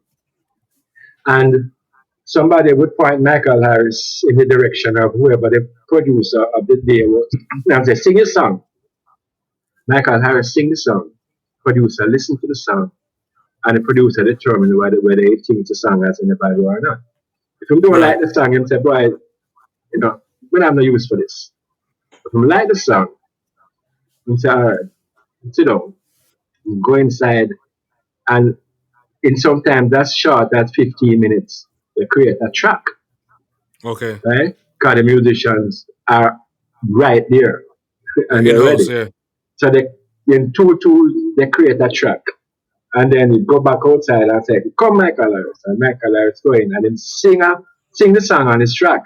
Speaker 2: and somebody would point Michael Harris in the direction of whoever the producer of the day was. And say, sing a song. Michael Harris sing the song. Producer listen to the song, and the producer determine whether he thinks the song has any value or not. If you don't
Speaker 1: Right.
Speaker 2: like the song, you say, boy, we have no use for this. If you like the song, you say, all right, sit down, go inside, and in sometimes that's short, that's 15 minutes. They create a track,
Speaker 1: Okay.
Speaker 2: right? Because the musicians are right there and
Speaker 1: In
Speaker 2: they're
Speaker 1: house.
Speaker 2: ready.
Speaker 1: Yeah.
Speaker 2: So they, in two tools, they create a track. And then you go back outside and say, come Michael Harris. And Michael Harris go in and then sing the song on his track.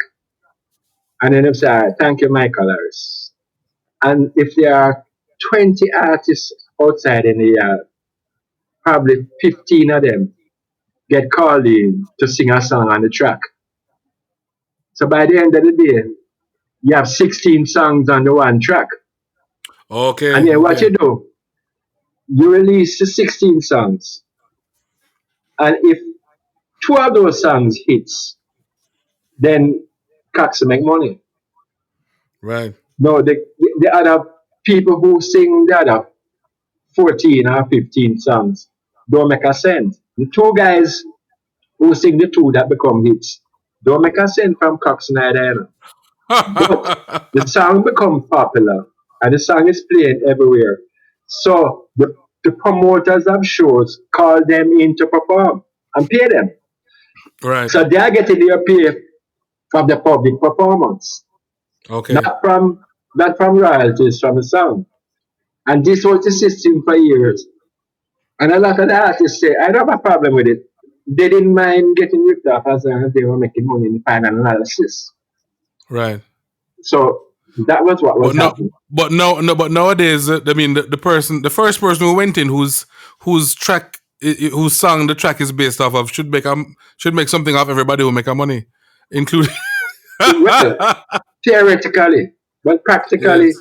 Speaker 2: And then they say, all right, thank you, Michael Harris. And if there are 20 artists outside in the yard, probably 15 of them get called in to sing a song on the track. So by the end of the day, you have 16 songs on the one track.
Speaker 1: Okay.
Speaker 2: And then what
Speaker 1: Okay.
Speaker 2: you do, you release the 16 songs. And if two of those songs hits, then Cox make money.
Speaker 1: Right.
Speaker 2: No, the other people who sing the other 14 or 15 songs don't make a cent. The two guys who sing the two that become hits don't make a cent from Cox neither. But the song become popular and the song is playing everywhere. So the promoters of shows call them in to perform and pay them.
Speaker 1: Right.
Speaker 2: So they are getting their pay from the public performance,
Speaker 1: Okay.
Speaker 2: not from royalties from the song. And this was the system for years. And a lot of the artists say, I don't have a problem with it. They didn't mind getting ripped off as long as they were making money in the final analysis.
Speaker 1: Right.
Speaker 2: So that was what
Speaker 1: But
Speaker 2: was
Speaker 1: no.
Speaker 2: happening.
Speaker 1: But no. But nowadays, I mean, the first person who went in, whose track whose song the track is based off of should make something off everybody who make a money, including.
Speaker 2: Well, theoretically, but
Speaker 1: Yes.
Speaker 2: practically,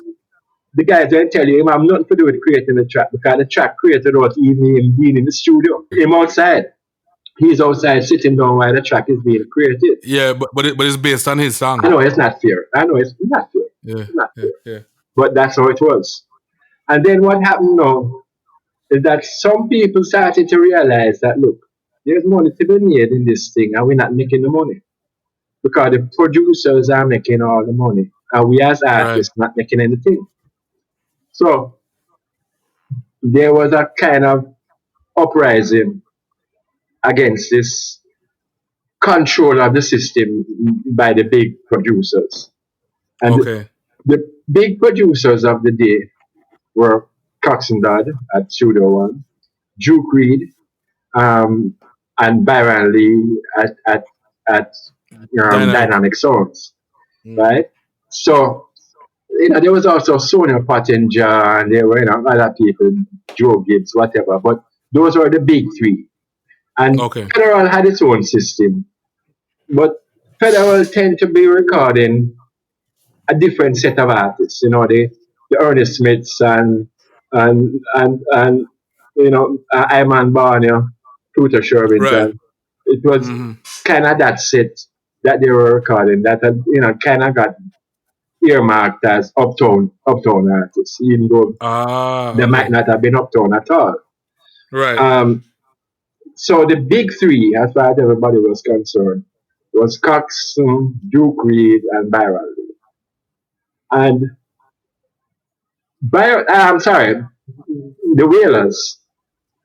Speaker 2: the guys will tell you, him have nothing to do with creating the track because the track created without even him being in the studio. Him outside. He's outside sitting down while the track is being created.
Speaker 1: Yeah, but it's based on his
Speaker 2: I
Speaker 1: song.
Speaker 2: know it's not fair. I know it's not fair.
Speaker 1: Yeah,
Speaker 2: It's not
Speaker 1: yeah,
Speaker 2: fair.
Speaker 1: yeah.
Speaker 2: But that's how it was. And then what happened now is that some people started to realize that look, there's money to be made in this thing and we're not making the money. Because the producers are making all the money. And we as
Speaker 1: Right.
Speaker 2: artists not making anything. So there was a kind of uprising against this control of the system by the big producers. And
Speaker 1: Okay.
Speaker 2: the big producers of the day were Cox and Dodd at Studio One, Duke Reed, um, and Byron Lee at
Speaker 1: Dynamic.
Speaker 2: Dynamic Sounds,
Speaker 1: Mm-hmm.
Speaker 2: right? So, there was also Sonia Pottinger and there were, other people, Joe Gibbs, whatever, but those were the big three. And
Speaker 1: Okay.
Speaker 2: Federal had its own system, but Federal tend to be recording a different set of artists. The Ernest Smiths and Iman Barney, Peter
Speaker 1: Right.
Speaker 2: Shervington. It was
Speaker 1: Mm-hmm.
Speaker 2: kind of that set that they were recording that had, kind of got earmarked as uptown artists, even though
Speaker 1: Ah.
Speaker 2: they might
Speaker 1: Okay.
Speaker 2: not have been uptown at all.
Speaker 1: Right.
Speaker 2: Um, so the big three, as far as everybody was concerned, was Cox, Duke Reed, and Byron. And I'm sorry, the Whalers,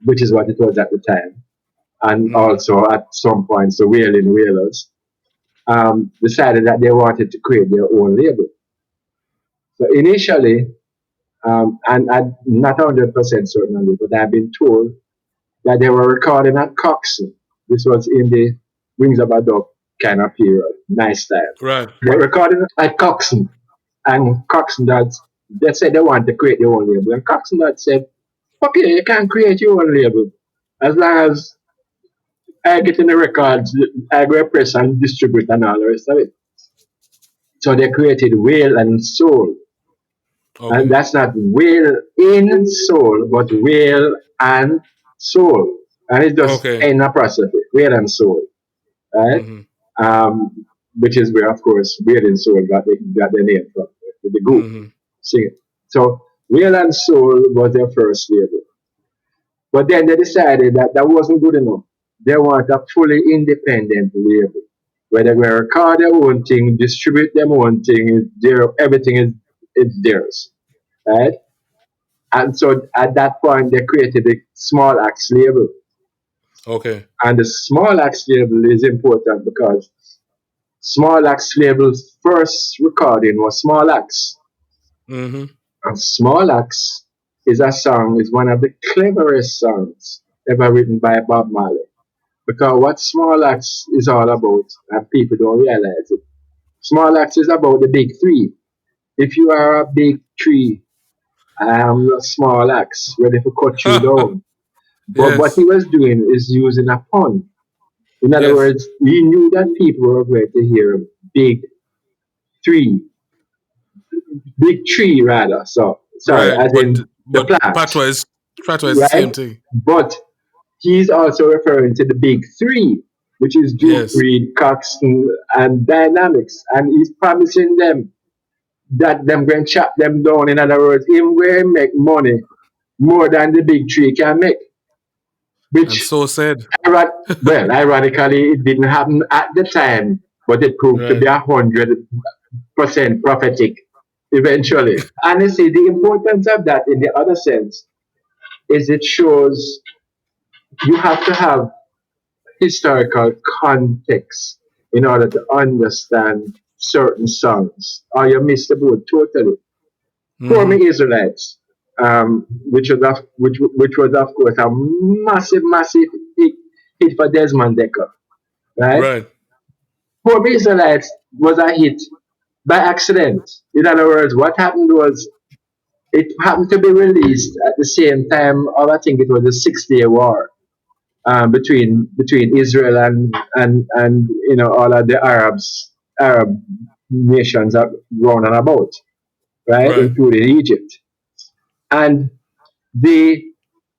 Speaker 2: which is what it was at the time, and
Speaker 1: Mm-hmm.
Speaker 2: also at some points the Wailing Whalers, decided that they wanted to create their own label. So initially, and I'm not 100% certain on it, but I've been told that they were recording at Coxon. This was in the Wings of a Dove kind of period, nice time.
Speaker 1: Right.
Speaker 2: They were recording at Coxon, and Coxon that they said they wanted to create their own label, and Coxon that said, "Okay, you can create your own label as long as I get in the records, I go press and distribute and all the rest of it." So they created Whale and Soul. And
Speaker 1: Okay.
Speaker 2: that's not Whale in Soul, but Whale and Soul. And it's just
Speaker 1: Okay.
Speaker 2: in apostrophe, Whale and Soul, right?
Speaker 1: Mm-hmm.
Speaker 2: Which is where, of course, Whale and Soul got their name from, the group
Speaker 1: Mm-hmm.
Speaker 2: singing. So Whale and Soul was their first label. But then they decided that that wasn't good enough. They want a fully independent label where they will record their own thing, distribute their own thing, everything is theirs, right? And so at that point, they created a small acts label.
Speaker 1: Okay.
Speaker 2: And the small acts label is important because small acts label's first recording was Small Acts.
Speaker 1: Mm-hmm.
Speaker 2: And Small Acts is one of the cleverest songs ever written by Bob Marley. Because what Small Acts is all about, and people don't realize it, Small Acts is about the big three. If you are a big tree, I am a small axe ready to cut you down. But what he
Speaker 1: Yes.
Speaker 2: was doing is using a pun. In other
Speaker 1: Yes.
Speaker 2: words, he knew that people were going to hear big three, big tree rather. So sorry,
Speaker 1: Right.
Speaker 2: as in the
Speaker 1: But
Speaker 2: plant,
Speaker 1: patois is the
Speaker 2: right?
Speaker 1: same thing.
Speaker 2: But he's also referring to the big three, which is Duke
Speaker 1: Yes.
Speaker 2: Reed, Coxton, and Dynamics, and he's promising them that them going to chop them down. In other words, him will make money more than the big tree can make.
Speaker 1: And
Speaker 2: Which,
Speaker 1: so said.
Speaker 2: ironically, it didn't happen at the time, but it proved to be
Speaker 1: Right.
Speaker 2: 100% prophetic eventually. And you see, the importance of that in the other sense is it shows you have to have historical context in order to understand certain songs, or you miss the boat totally. Poor
Speaker 1: Mm-hmm.
Speaker 2: Me Israelites, which was of course a massive hit for Desmond Decker, right?
Speaker 1: Right.
Speaker 2: Poor Me Israelites was a hit by accident. In other words, what happened was it happened to be released at the same time of, I think it was the 6 Day War. between Israel and all of the Arab nations that run and about, right,
Speaker 1: Right.
Speaker 2: including Egypt, and the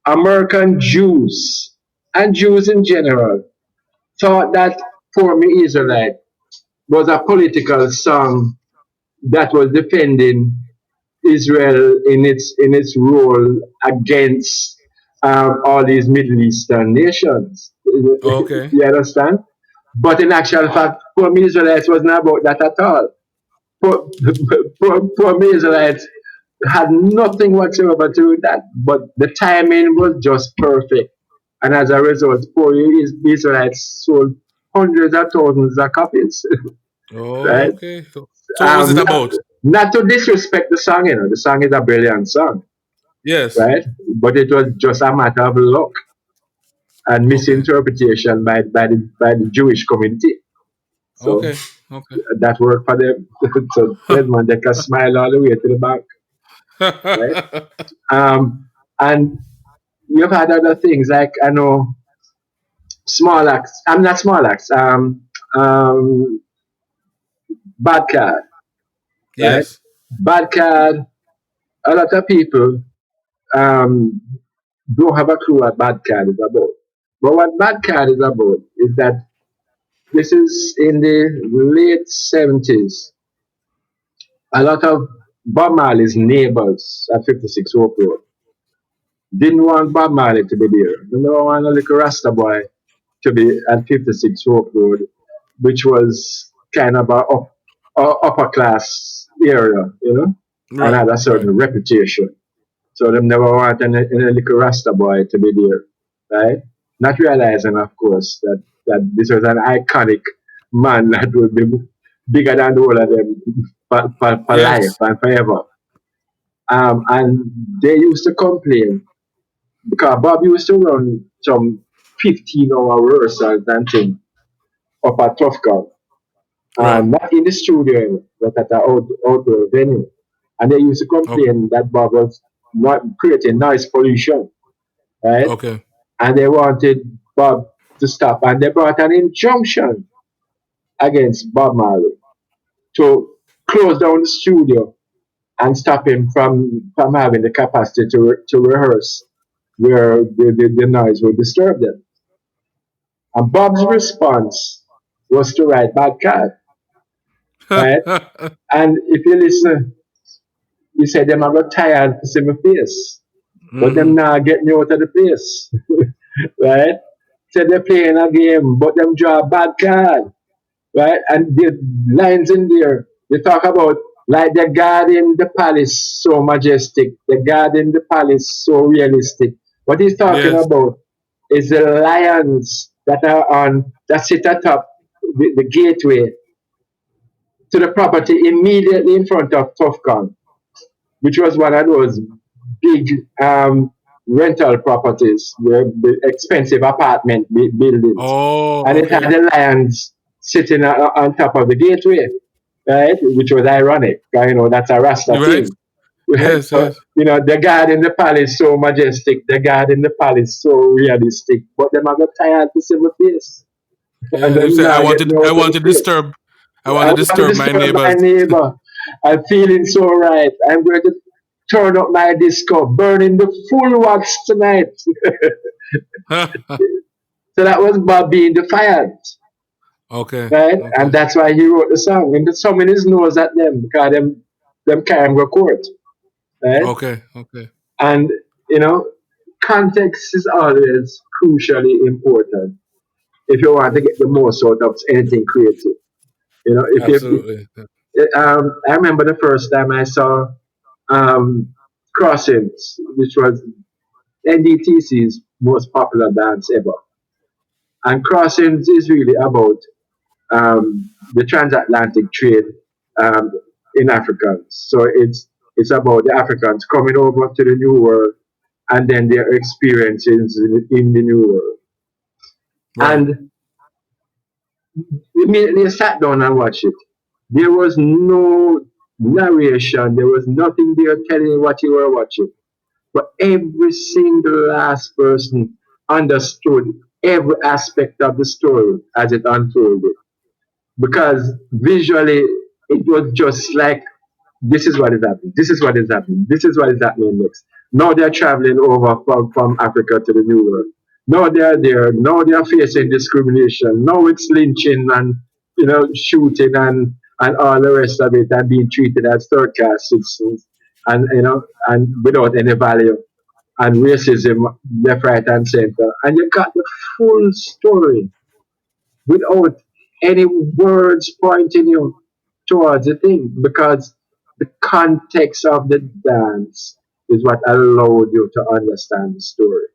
Speaker 2: American Jews and Jews in general thought that "Poor Me Israelite" was a political song that was defending Israel in its role against all these Middle Eastern nations.
Speaker 1: Okay.
Speaker 2: You understand? But in actual fact, poor Israelites wasn't about that at all. Poor, poor Israelites had nothing whatsoever to do with that. But the timing was just perfect. And as a result, poor Israelites sold hundreds of thousands of copies.
Speaker 1: Oh,
Speaker 2: Right?
Speaker 1: okay. So what was it
Speaker 2: Not,
Speaker 1: about?
Speaker 2: not to disrespect the song, the song is a brilliant song,
Speaker 1: Yes.
Speaker 2: right? But it was just a matter of luck and
Speaker 1: Okay.
Speaker 2: misinterpretation by the Jewish community. So
Speaker 1: Okay. Okay.
Speaker 2: that worked for them. So Desmond, they can smile all the way to the bank, right? And you've had other things like, I know, small acts. I'm not small acts. Um, bad card, right?
Speaker 1: Yes.
Speaker 2: Bad card. A lot of people um, don't have a clue what bad card is about. But what bad card is about is that this is in the late 70s. A lot of Bob Marley's neighbors at 56 Hope Road didn't want Bob Marley to be there. They never want a little Rasta boy to be at 56 Hope Road, which was kind of a upper class area, and
Speaker 1: Right.
Speaker 2: had a
Speaker 1: Right.
Speaker 2: certain reputation. So them never want any little Rasta boy to be there, right? Not realizing, of course, that this was an iconic man that would be bigger than the whole of them for life
Speaker 1: Yes.
Speaker 2: and forever. And they used to complain because Bob used to run some 15-hour rehearsals and things up at Tough Gun.
Speaker 1: Right.
Speaker 2: Not in the studio, but at the outdoor venue. And they used to
Speaker 1: Okay.
Speaker 2: complain that Bob was not creating noise pollution, right?
Speaker 1: Okay.
Speaker 2: And they wanted Bob to stop. And they brought an injunction against Bob Marley to close down the studio and stop him from having the capacity to rehearse where the noise would disturb them. And Bob's response was to write Bad Cat, right? And if you listen, he said, them I got tired to see my face, but them
Speaker 1: hmm
Speaker 2: now get me out of the place, right? Said they're playing a game, but them draw a bad card, right? And the lines in there, they talk about like the guarding the palace so majestic, the guarding the palace so realistic. What he's talking
Speaker 1: Yes.
Speaker 2: about is the lions that sit atop the gateway to the property immediately in front of Tufcon, which was one of those big rental properties, the expensive apartment buildings.
Speaker 1: Oh,
Speaker 2: And it had
Speaker 1: okay.
Speaker 2: the lions sitting on top of the gateway, right? Which was ironic. That's a Rasta
Speaker 1: You right?
Speaker 2: thing. Right?
Speaker 1: Yes.
Speaker 2: So,
Speaker 1: Yes.
Speaker 2: the guard in the palace so majestic, the guard in the palace so realistic, but them are got tired to see the face. And
Speaker 1: Yeah. You
Speaker 2: then
Speaker 1: say I
Speaker 2: now get
Speaker 1: wanted.
Speaker 2: me
Speaker 1: I
Speaker 2: out of
Speaker 1: want
Speaker 2: the
Speaker 1: to
Speaker 2: place.
Speaker 1: disturb. I want
Speaker 2: I
Speaker 1: to
Speaker 2: want to
Speaker 1: disturb my
Speaker 2: disturb my
Speaker 1: neighbors.
Speaker 2: neighbor. I'm feeling so right. I'm going to turn up my disco, burning the full watts tonight. So that was Bob being defiant,
Speaker 1: Okay.
Speaker 2: right? And
Speaker 1: Okay.
Speaker 2: that's why he wrote the song. And the song in his nose at them because them can't go court, right?
Speaker 1: Okay. Okay.
Speaker 2: And you know, context is always crucially important if you want to get the most out of anything creative. If you,
Speaker 1: Absolutely.
Speaker 2: I remember the first time I saw Crossings, which was NDTC's most popular dance ever. And Crossings is really about the transatlantic trade um, in Africans. So it's about the Africans coming over to the New World and then their experiences in the New World.
Speaker 1: Right.
Speaker 2: And immediately I sat down and watched it. There was no narration, there was nothing there telling you what you were watching. But every single last person understood every aspect of the story as it unfolded. Because visually, it was just like, this is what is happening, this is what is happening, this is what is happening next. Now they're traveling over from Africa to the New World. Now they're there. Now they're facing discrimination. Now it's lynching and shooting and all the rest of it, and being treated as third class citizens, and and without any value, and racism left, right, and center. And you got the full story without any words pointing you towards the thing, because the context of the dance is what allowed you to understand the story.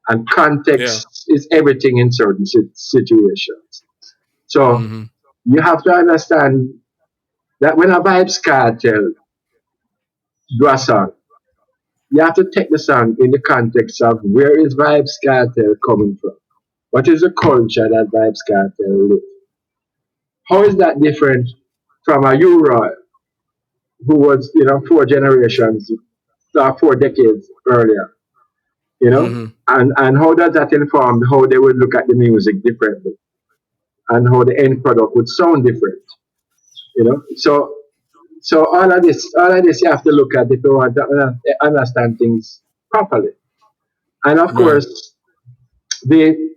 Speaker 2: And
Speaker 1: Yeah.
Speaker 2: context is everything in certain situations. So
Speaker 1: Mm-hmm.
Speaker 2: you have to understand that when a Vibes Cartel do a song, you have to take the song in the context of where is Vibes Cartel coming from? What is the culture that Vibes Cartel live? How is that different from a Euro who was, four generations, 4 decades earlier,
Speaker 1: Mm-hmm.
Speaker 2: and how does that inform how they would look at the music differently, and how the end product would sound different, So all of this, you have to look at if you want to understand things properly. And of
Speaker 1: Right.
Speaker 2: course, the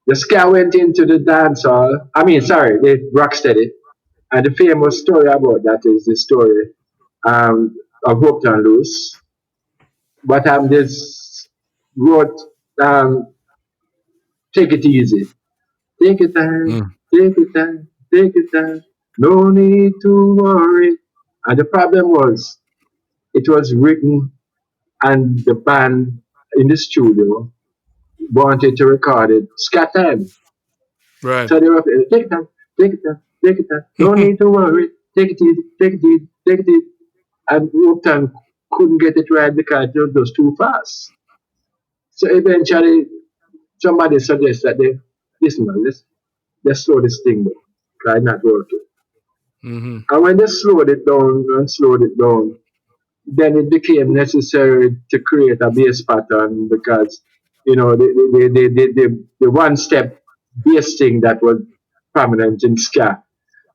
Speaker 2: the ska went into the dance hall. I mean, sorry, the rocksteady. And the famous story about that is the story of Hopeton Loose. But this wrote, um, take it easy. Take your time,
Speaker 1: Mm.
Speaker 2: take your time, take your time. No need to worry. And the problem was, it was written, and the band in the studio wanted to record it SCAT time.
Speaker 1: Right.
Speaker 2: So they were take it time, take it time, take it time. No need to worry. Take it easy, take it easy, take it easy. And Upton couldn't get it right because it was too fast. So eventually, somebody suggests that listen, man, let's slow this thing down, because it's not working.
Speaker 1: Mm-hmm.
Speaker 2: And when they slowed it down and slowed it down, then it became necessary to create a bass pattern, because the one step bass thing that was prominent in ska,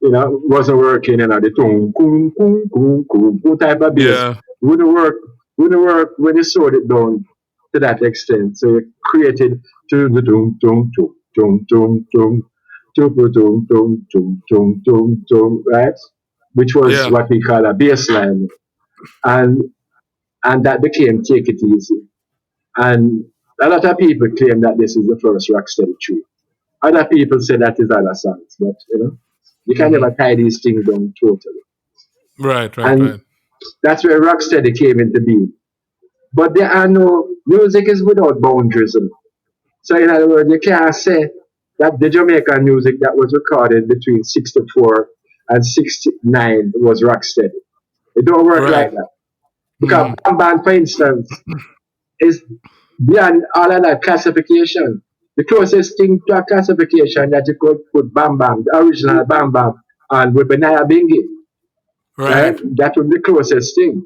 Speaker 2: wasn't working. The boom, boom, boom, boom, boom, boom type of bass
Speaker 1: Yeah.
Speaker 2: wouldn't work when you slowed it down to that extent. So you created to the doom, doom, doom, doom, doom, doom, doom, doom, doom, doom, doom, doom, doom, right? Which was
Speaker 1: Yeah.
Speaker 2: what we call a bass line. And and that became Take It Easy. And a lot of people claim that this is the first Rocksteady tune. Other people say that is other songs, but you can
Speaker 1: Mm-hmm.
Speaker 2: never tie these things down totally.
Speaker 1: Right. Right.
Speaker 2: And
Speaker 1: Right.
Speaker 2: that's where Rocksteady came into being. But there are no music is without boundaries. So in other words, you can't say that the Jamaican music that was recorded between 64 and 69 was Rocksteady. It don't work
Speaker 1: Right.
Speaker 2: like that. Because
Speaker 1: Mm-hmm.
Speaker 2: Bam Bam, for instance, is beyond all of that classification. The closest thing to a classification that you could put Bam Bam, the original Bam Bam, and would be Naya Bingi, right?
Speaker 1: Right.
Speaker 2: That would be the closest thing.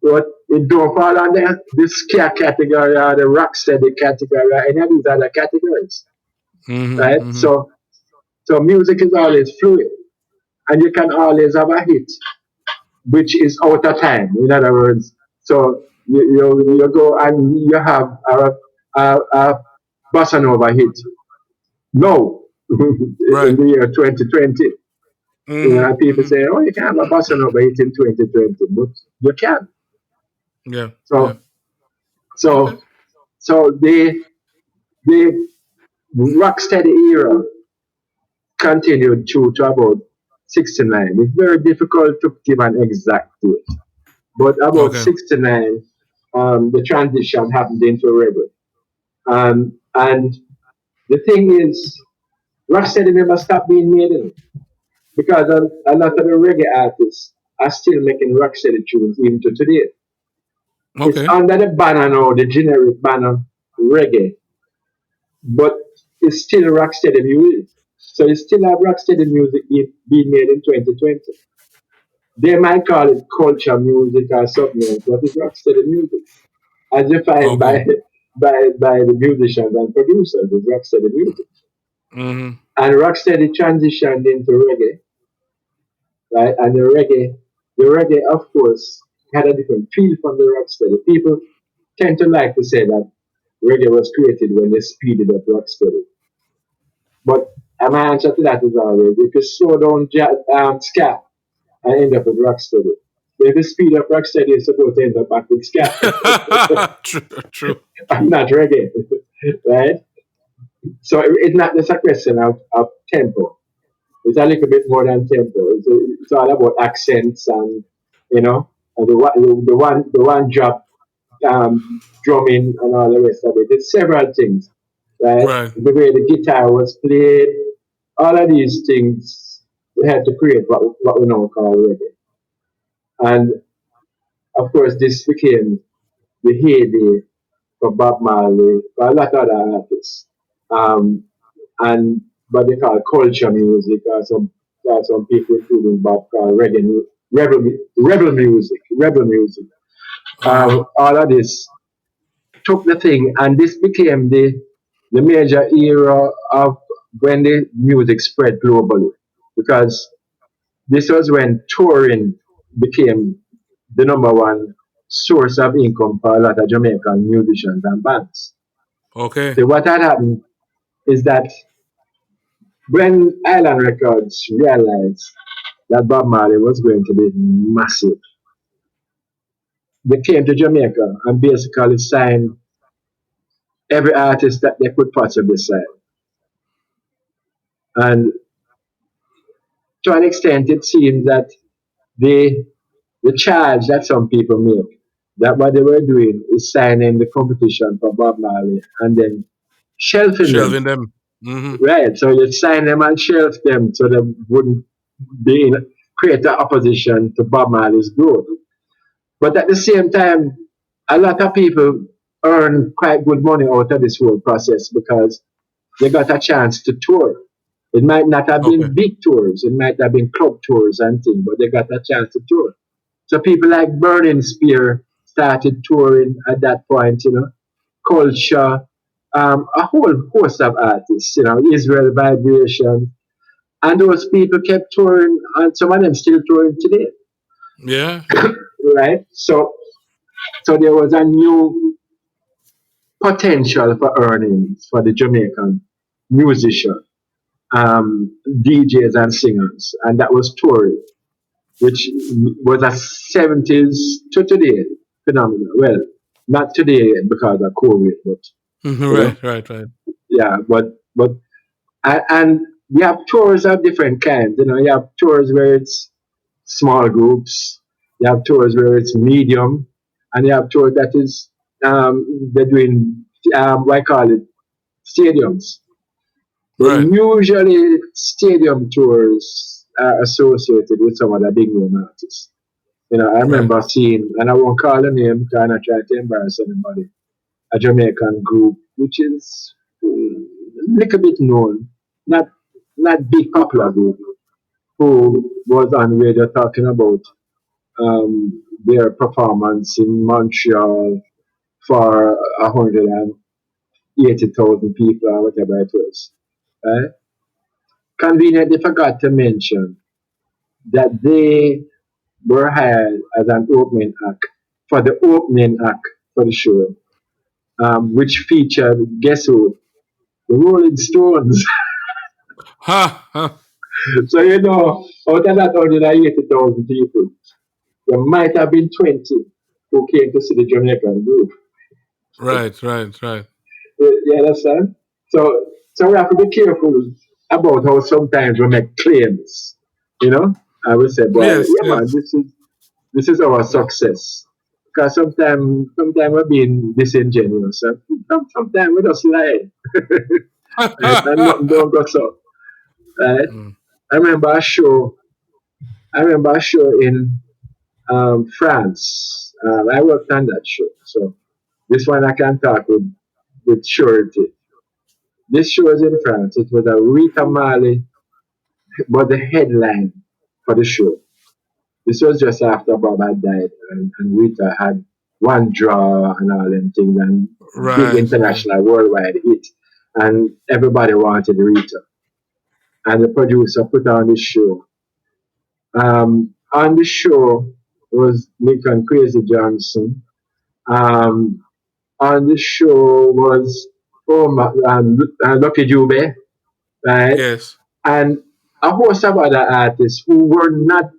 Speaker 2: But it don't fall under the scare category or the rock steady category or any of these other categories,
Speaker 1: Mm-hmm.
Speaker 2: right?
Speaker 1: Mm-hmm.
Speaker 2: So music is always fluid, and you can always have a hit which is out of time. In other words, so you go and you have a bossa nova hit. No, in
Speaker 1: Right.
Speaker 2: the year 2020.
Speaker 1: Mm-hmm.
Speaker 2: People
Speaker 1: Mm-hmm.
Speaker 2: say, oh, you can have a bossa nova hit in 2020, but you can.
Speaker 1: Yeah. Yeah.
Speaker 2: So,
Speaker 1: Okay.
Speaker 2: so, so the rocksteady era continued to about 69. It's very difficult to give an exact date, but about
Speaker 1: Okay.
Speaker 2: 69, the transition happened into reggae. And the thing is, rocksteady never stopped being made in it, because a lot of the reggae artists are still making rocksteady tunes even to today. It's
Speaker 1: Okay.
Speaker 2: under the banner now, the generic banner reggae, but it's still rocksteady music. So you still have rocksteady music being made in 2020. They might call it culture music or something else, but it's rocksteady music. As defined
Speaker 1: Okay.
Speaker 2: by the musicians and producers of rocksteady music.
Speaker 1: Mm-hmm.
Speaker 2: And rocksteady transitioned into reggae, right? And the reggae, of course, had a different feel from the rocksteady. People tend to like to say that reggae was created when they speeded up rocksteady. But my answer to that is always if you slow down SCAT and end up with rocksteady. If you speed up rocksteady, you're supposed to end up back with SCAT
Speaker 1: True, true.
Speaker 2: and not reggae, right? So it's not just a question of tempo. It's a little bit more than tempo. It's all about accents and you know and the one drop drumming and all the rest of it. It's several things, right?
Speaker 1: Right.
Speaker 2: The way the guitar was played, all of these things we had to create what we now call reggae. And of course, this became the heyday for Bob Marley, for a lot of other artists. Um, and what they call culture music, or some people, including Bob, call reggae, rebel music.
Speaker 1: Uh-huh.
Speaker 2: All of this took the thing, and this became the major era of when the music spread globally, because this was when touring became the number one source of income for a lot of Jamaican musicians and bands.
Speaker 1: Okay.
Speaker 2: So what had happened is that when Island Records realized that Bob Marley was going to be massive, they came to Jamaica and basically signed every artist that they could possibly sign. And to an extent, it seems that the the charge that some people make, that what they were doing is signing the competition for Bob Marley and then shelving them.
Speaker 1: Shelving them. Mm-hmm.
Speaker 2: Right. So you sign them and shelf them so they wouldn't be in create an opposition to Bob Marley's growth. But at the same time, a lot of people earn quite good money out of this whole process because they got a chance to tour. It might not have
Speaker 1: Okay.
Speaker 2: been big tours, it might have been club tours and things, but they got a chance to tour. So people like Burning Spear started touring at that point, Culture, a whole host of artists, Israel Vibration, and those people kept touring, and some of them still touring today,
Speaker 1: Yeah.
Speaker 2: right? So there was a new potential for earnings for the Jamaican musician, DJs and singers, and that was touring, which was a 70s to today phenomenon. Well, not today because of COVID, but
Speaker 1: Mhm.
Speaker 2: you know,
Speaker 1: Right, right, right.
Speaker 2: yeah, but and we have tours of different kinds. You have tours where it's small groups, you have tours where it's medium, and you have tours that is they're doing what I call it stadiums. But
Speaker 1: Right.
Speaker 2: usually stadium tours are associated with some of the big name artists. I
Speaker 1: Right.
Speaker 2: remember seeing, and I won't call the name because I'm not trying to embarrass anybody, a Jamaican group which is a little bit known, not not big popular group, who was on radio talking about their performance in Montreal for 180,000 people or whatever it was. Right? Conveniently forgot to mention that they were hired as an opening act for the opening act for the show, which featured, guess who? The Rolling Stones.
Speaker 1: Ha. Ha.
Speaker 2: So, out of that 180,000 people, there might have been 20 who came to see the Jamaican group.
Speaker 1: Right, right, right.
Speaker 2: You understand? So we have to be careful about how sometimes we make claims. I will say, boy,
Speaker 1: Yes,
Speaker 2: yeah, man,
Speaker 1: yes.
Speaker 2: this is our
Speaker 1: Yeah.
Speaker 2: success. Because sometimes we're being disingenuous. Sometimes we just lie. Right? And nothing don't go so. Right?
Speaker 1: Mm.
Speaker 2: I remember a show. I remember a show in France. I worked on that show. So this one I can talk with surety. This show was in France. It was a Rita Marley was the headline for the show. This was just after Bob had died and Rita had one draw and all them things and big
Speaker 1: Right. Yeah.
Speaker 2: international worldwide hit. And everybody wanted Rita. And the producer put on the show. On the show was Lincoln Crazy Johnson. Um, on the show was Lucky Jube, right?
Speaker 1: Yes.
Speaker 2: And a host of other artists who were not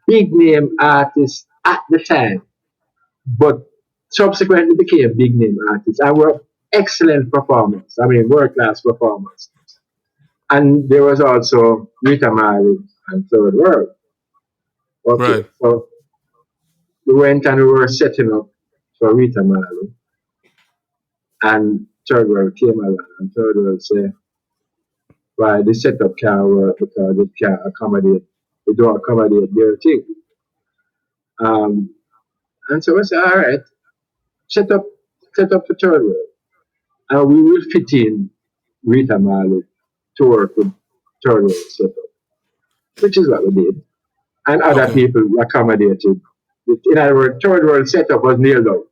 Speaker 2: big name artists at the time, but subsequently became big name artists and were excellent performers. I mean, world class performers. And there was also Rita Marley and Third World. Okay,
Speaker 1: Right.
Speaker 2: so we went and we were setting up for Rita Marley, and Third World came along, and Third World said, "Why the setup can't work because it can't accommodate, it don't accommodate their thing." Um, and so I said, "All right, set up, set up for Third World, and we will fit in Rita Marley to work with Third World setup," which is what we did, and other
Speaker 1: Okay.
Speaker 2: people accommodated. In other words, Third World setup was nailed down,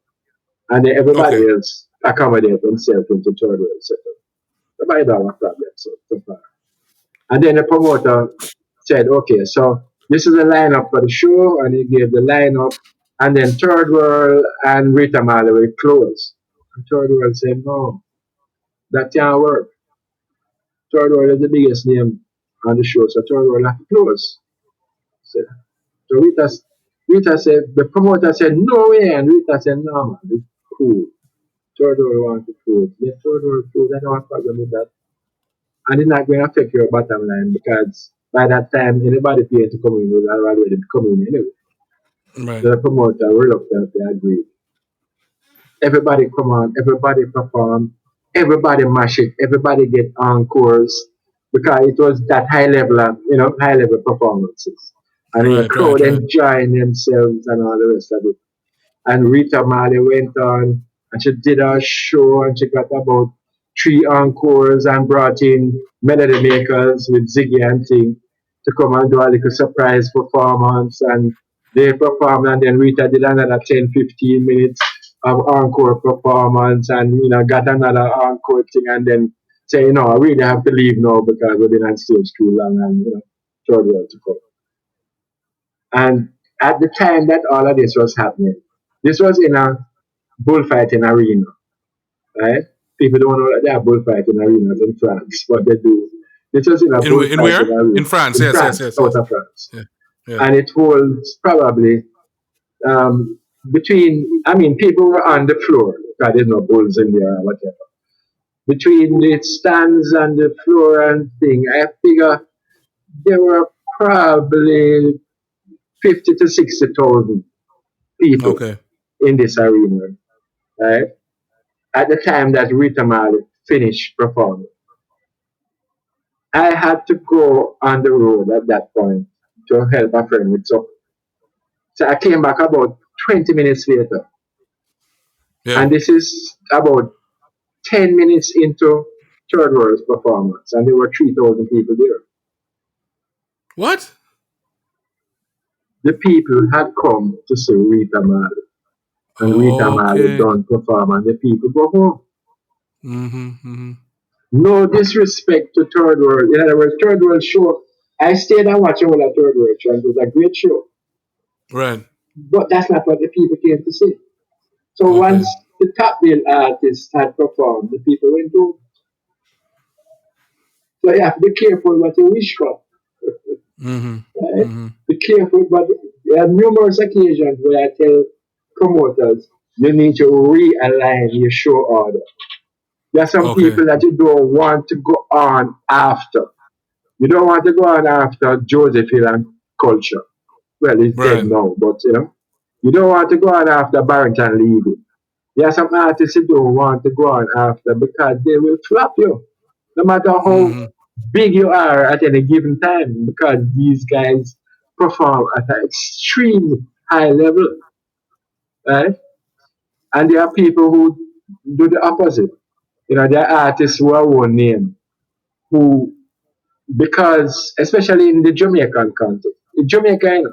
Speaker 2: and then everybody
Speaker 1: Okay.
Speaker 2: else accommodated themselves into Third World setup. Nobody don't have a problem so far. And then the promoter said, "Okay, so this is the lineup for the show," and he gave the lineup, and then Third World and Rita Marley were close. And Third World said, "No, that can't work. Third World is the biggest name on the show, so Third World have to close." So, so Rita said, the promoter said, "No way," and Rita said, "No, man, it's cool. Third World want to close. Let Third World close. I don't have a problem with that. And it's not going to affect your bottom line because by that time, anybody paying to come in will already come in anyway."
Speaker 1: Right.
Speaker 2: The promoter reluctantly agreed. Everybody come on, everybody perform, everybody mash it, everybody get encores because it was that high level of, high level performances. And the
Speaker 1: Right. Right.
Speaker 2: crowd
Speaker 1: Right.
Speaker 2: enjoying themselves and all the rest of it. And Rita Marley went on and she did a show and she got about three encores and brought in melody makers with Ziggy and Ting to come and do a little surprise performance. And they performed and then Rita did another 10-15 minutes of encore performance and got another encore thing and then say, "I really have to leave now because we've been on stage too long and Third World to come." And at the time that all of this was happening, this was in a bullfighting arena, right? People don't know that there are bullfighting arenas in France, but they do. This was in a
Speaker 1: In
Speaker 2: bullfighting
Speaker 1: where?
Speaker 2: arena
Speaker 1: In France.
Speaker 2: in
Speaker 1: Yes. Yes.
Speaker 2: France,
Speaker 1: Yes.
Speaker 2: south
Speaker 1: Yes.
Speaker 2: of France.
Speaker 1: Yeah. Yeah.
Speaker 2: And it holds probably between, I mean, people were on the floor because there's no bulls in there or whatever. Between the stands and the floor and thing, I figure there were probably 50 to 60,000 people
Speaker 1: Okay.
Speaker 2: in this arena, right? At the time that Rita Marley finished performing. I had to go on the road at that point to help a friend with something. So I came back about 20 minutes later.
Speaker 1: Yeah.
Speaker 2: And this is about 10 minutes into Third World's performance. And there were 3,000 people there.
Speaker 1: What?
Speaker 2: The people had come to see Rita Marley. And Rita Marley
Speaker 1: Okay.
Speaker 2: done perform and the people go home.
Speaker 1: Mm-hmm. Mm-hmm.
Speaker 2: No disrespect to Third World. In other words, Third World show. I stayed and watched all that Third World show. It was a great show.
Speaker 1: Right.
Speaker 2: But that's not what the people came to see. So
Speaker 1: Okay.
Speaker 2: once the top bill artists had performed, the people went home. So you have to be careful what you wish for.
Speaker 1: Mm-hmm.
Speaker 2: Right?
Speaker 1: Mm-hmm.
Speaker 2: Be careful, but there are numerous occasions where I tell promoters you need to realign your show order. There are some
Speaker 1: Okay.
Speaker 2: people that you don't want to go on after. You don't want to go on after Joseph Hill and Culture. Well, he's dead
Speaker 1: Right.
Speaker 2: now, but you don't want to go on after Barrington Levy. There are some artists you don't want to go on after because they will flop you. No matter how
Speaker 1: Mm-hmm.
Speaker 2: big you are at any given time, because these guys perform at an extreme high level, right? And there are people who do the opposite. There are artists who are one name, who, because, especially in the Jamaican context, in Jamaica,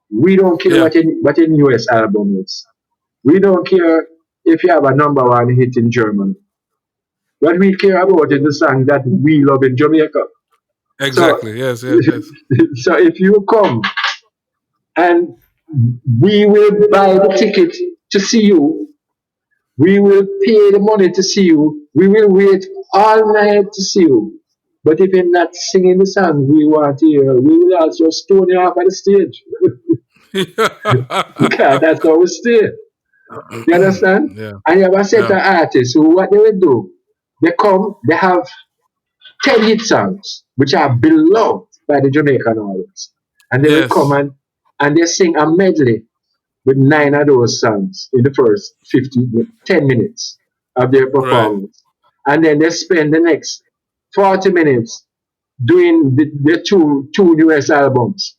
Speaker 2: we don't care
Speaker 1: Yeah.
Speaker 2: what your newest album is. We don't care if you have a number one hit in Germany. What we care about is the song that we love in Jamaica.
Speaker 1: Exactly. Yes.
Speaker 2: So if you come and we will buy the ticket to see you, we will pay the money to see you, we will wait all night to see you. But if you're not singing the song we want to hear, we will also stone you off at the stage. Because that's how we stay. You understand?
Speaker 1: Yeah.
Speaker 2: And you have a set of artists who what they will do, they come, they have 10 hit songs which are beloved by the Jamaican audience. And they will come and they sing a medley with 9 of those songs in the first 10 minutes of their performance. Right. And then they spend the next 40 minutes doing the two newest albums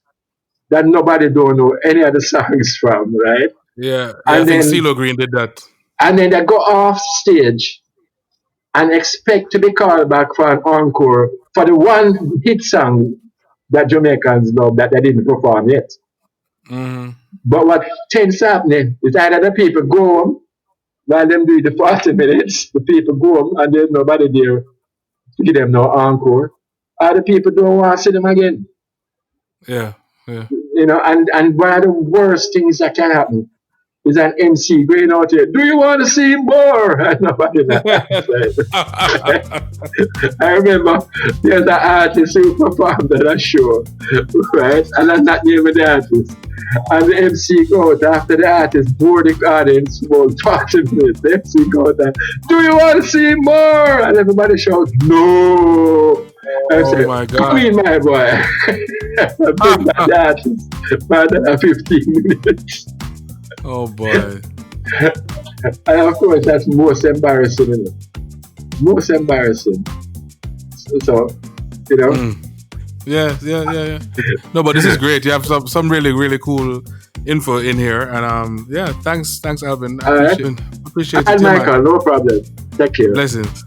Speaker 2: that nobody don't know any of the songs from, right?
Speaker 1: Yeah, I think CeeLo Green did that.
Speaker 2: And then they go off stage and expect to be called back for an encore for the one hit song that Jamaicans love that they didn't perform yet.
Speaker 1: Mm-hmm.
Speaker 2: But what tends to happen is either the people go home while them do the 40 minutes, the people go home and there's nobody there to give them no encore, or the people don't want to see them again.
Speaker 1: Yeah.
Speaker 2: You know, and one of the worst things that can happen is an MC going out here, do you want to see more? And nobody I remember there's an artist who performed at a show, right? And I'm not naming the artist. And the MC goes after the artist bored the audience for 40 minutes. The MC goes and, do you want to see more? And everybody shouts, no.
Speaker 1: Oh my God.
Speaker 2: Come in, my boy. I've been that artist for another 15 minutes.
Speaker 1: Oh boy.
Speaker 2: And of course that's most embarrassing, isn't it? Most embarrassing. So you know.
Speaker 1: Yeah. No, but this is great. You have some really cool info in here, and thanks Alvin. I appreciate it.
Speaker 2: And Michael, no problem. Take care.
Speaker 1: Blessings.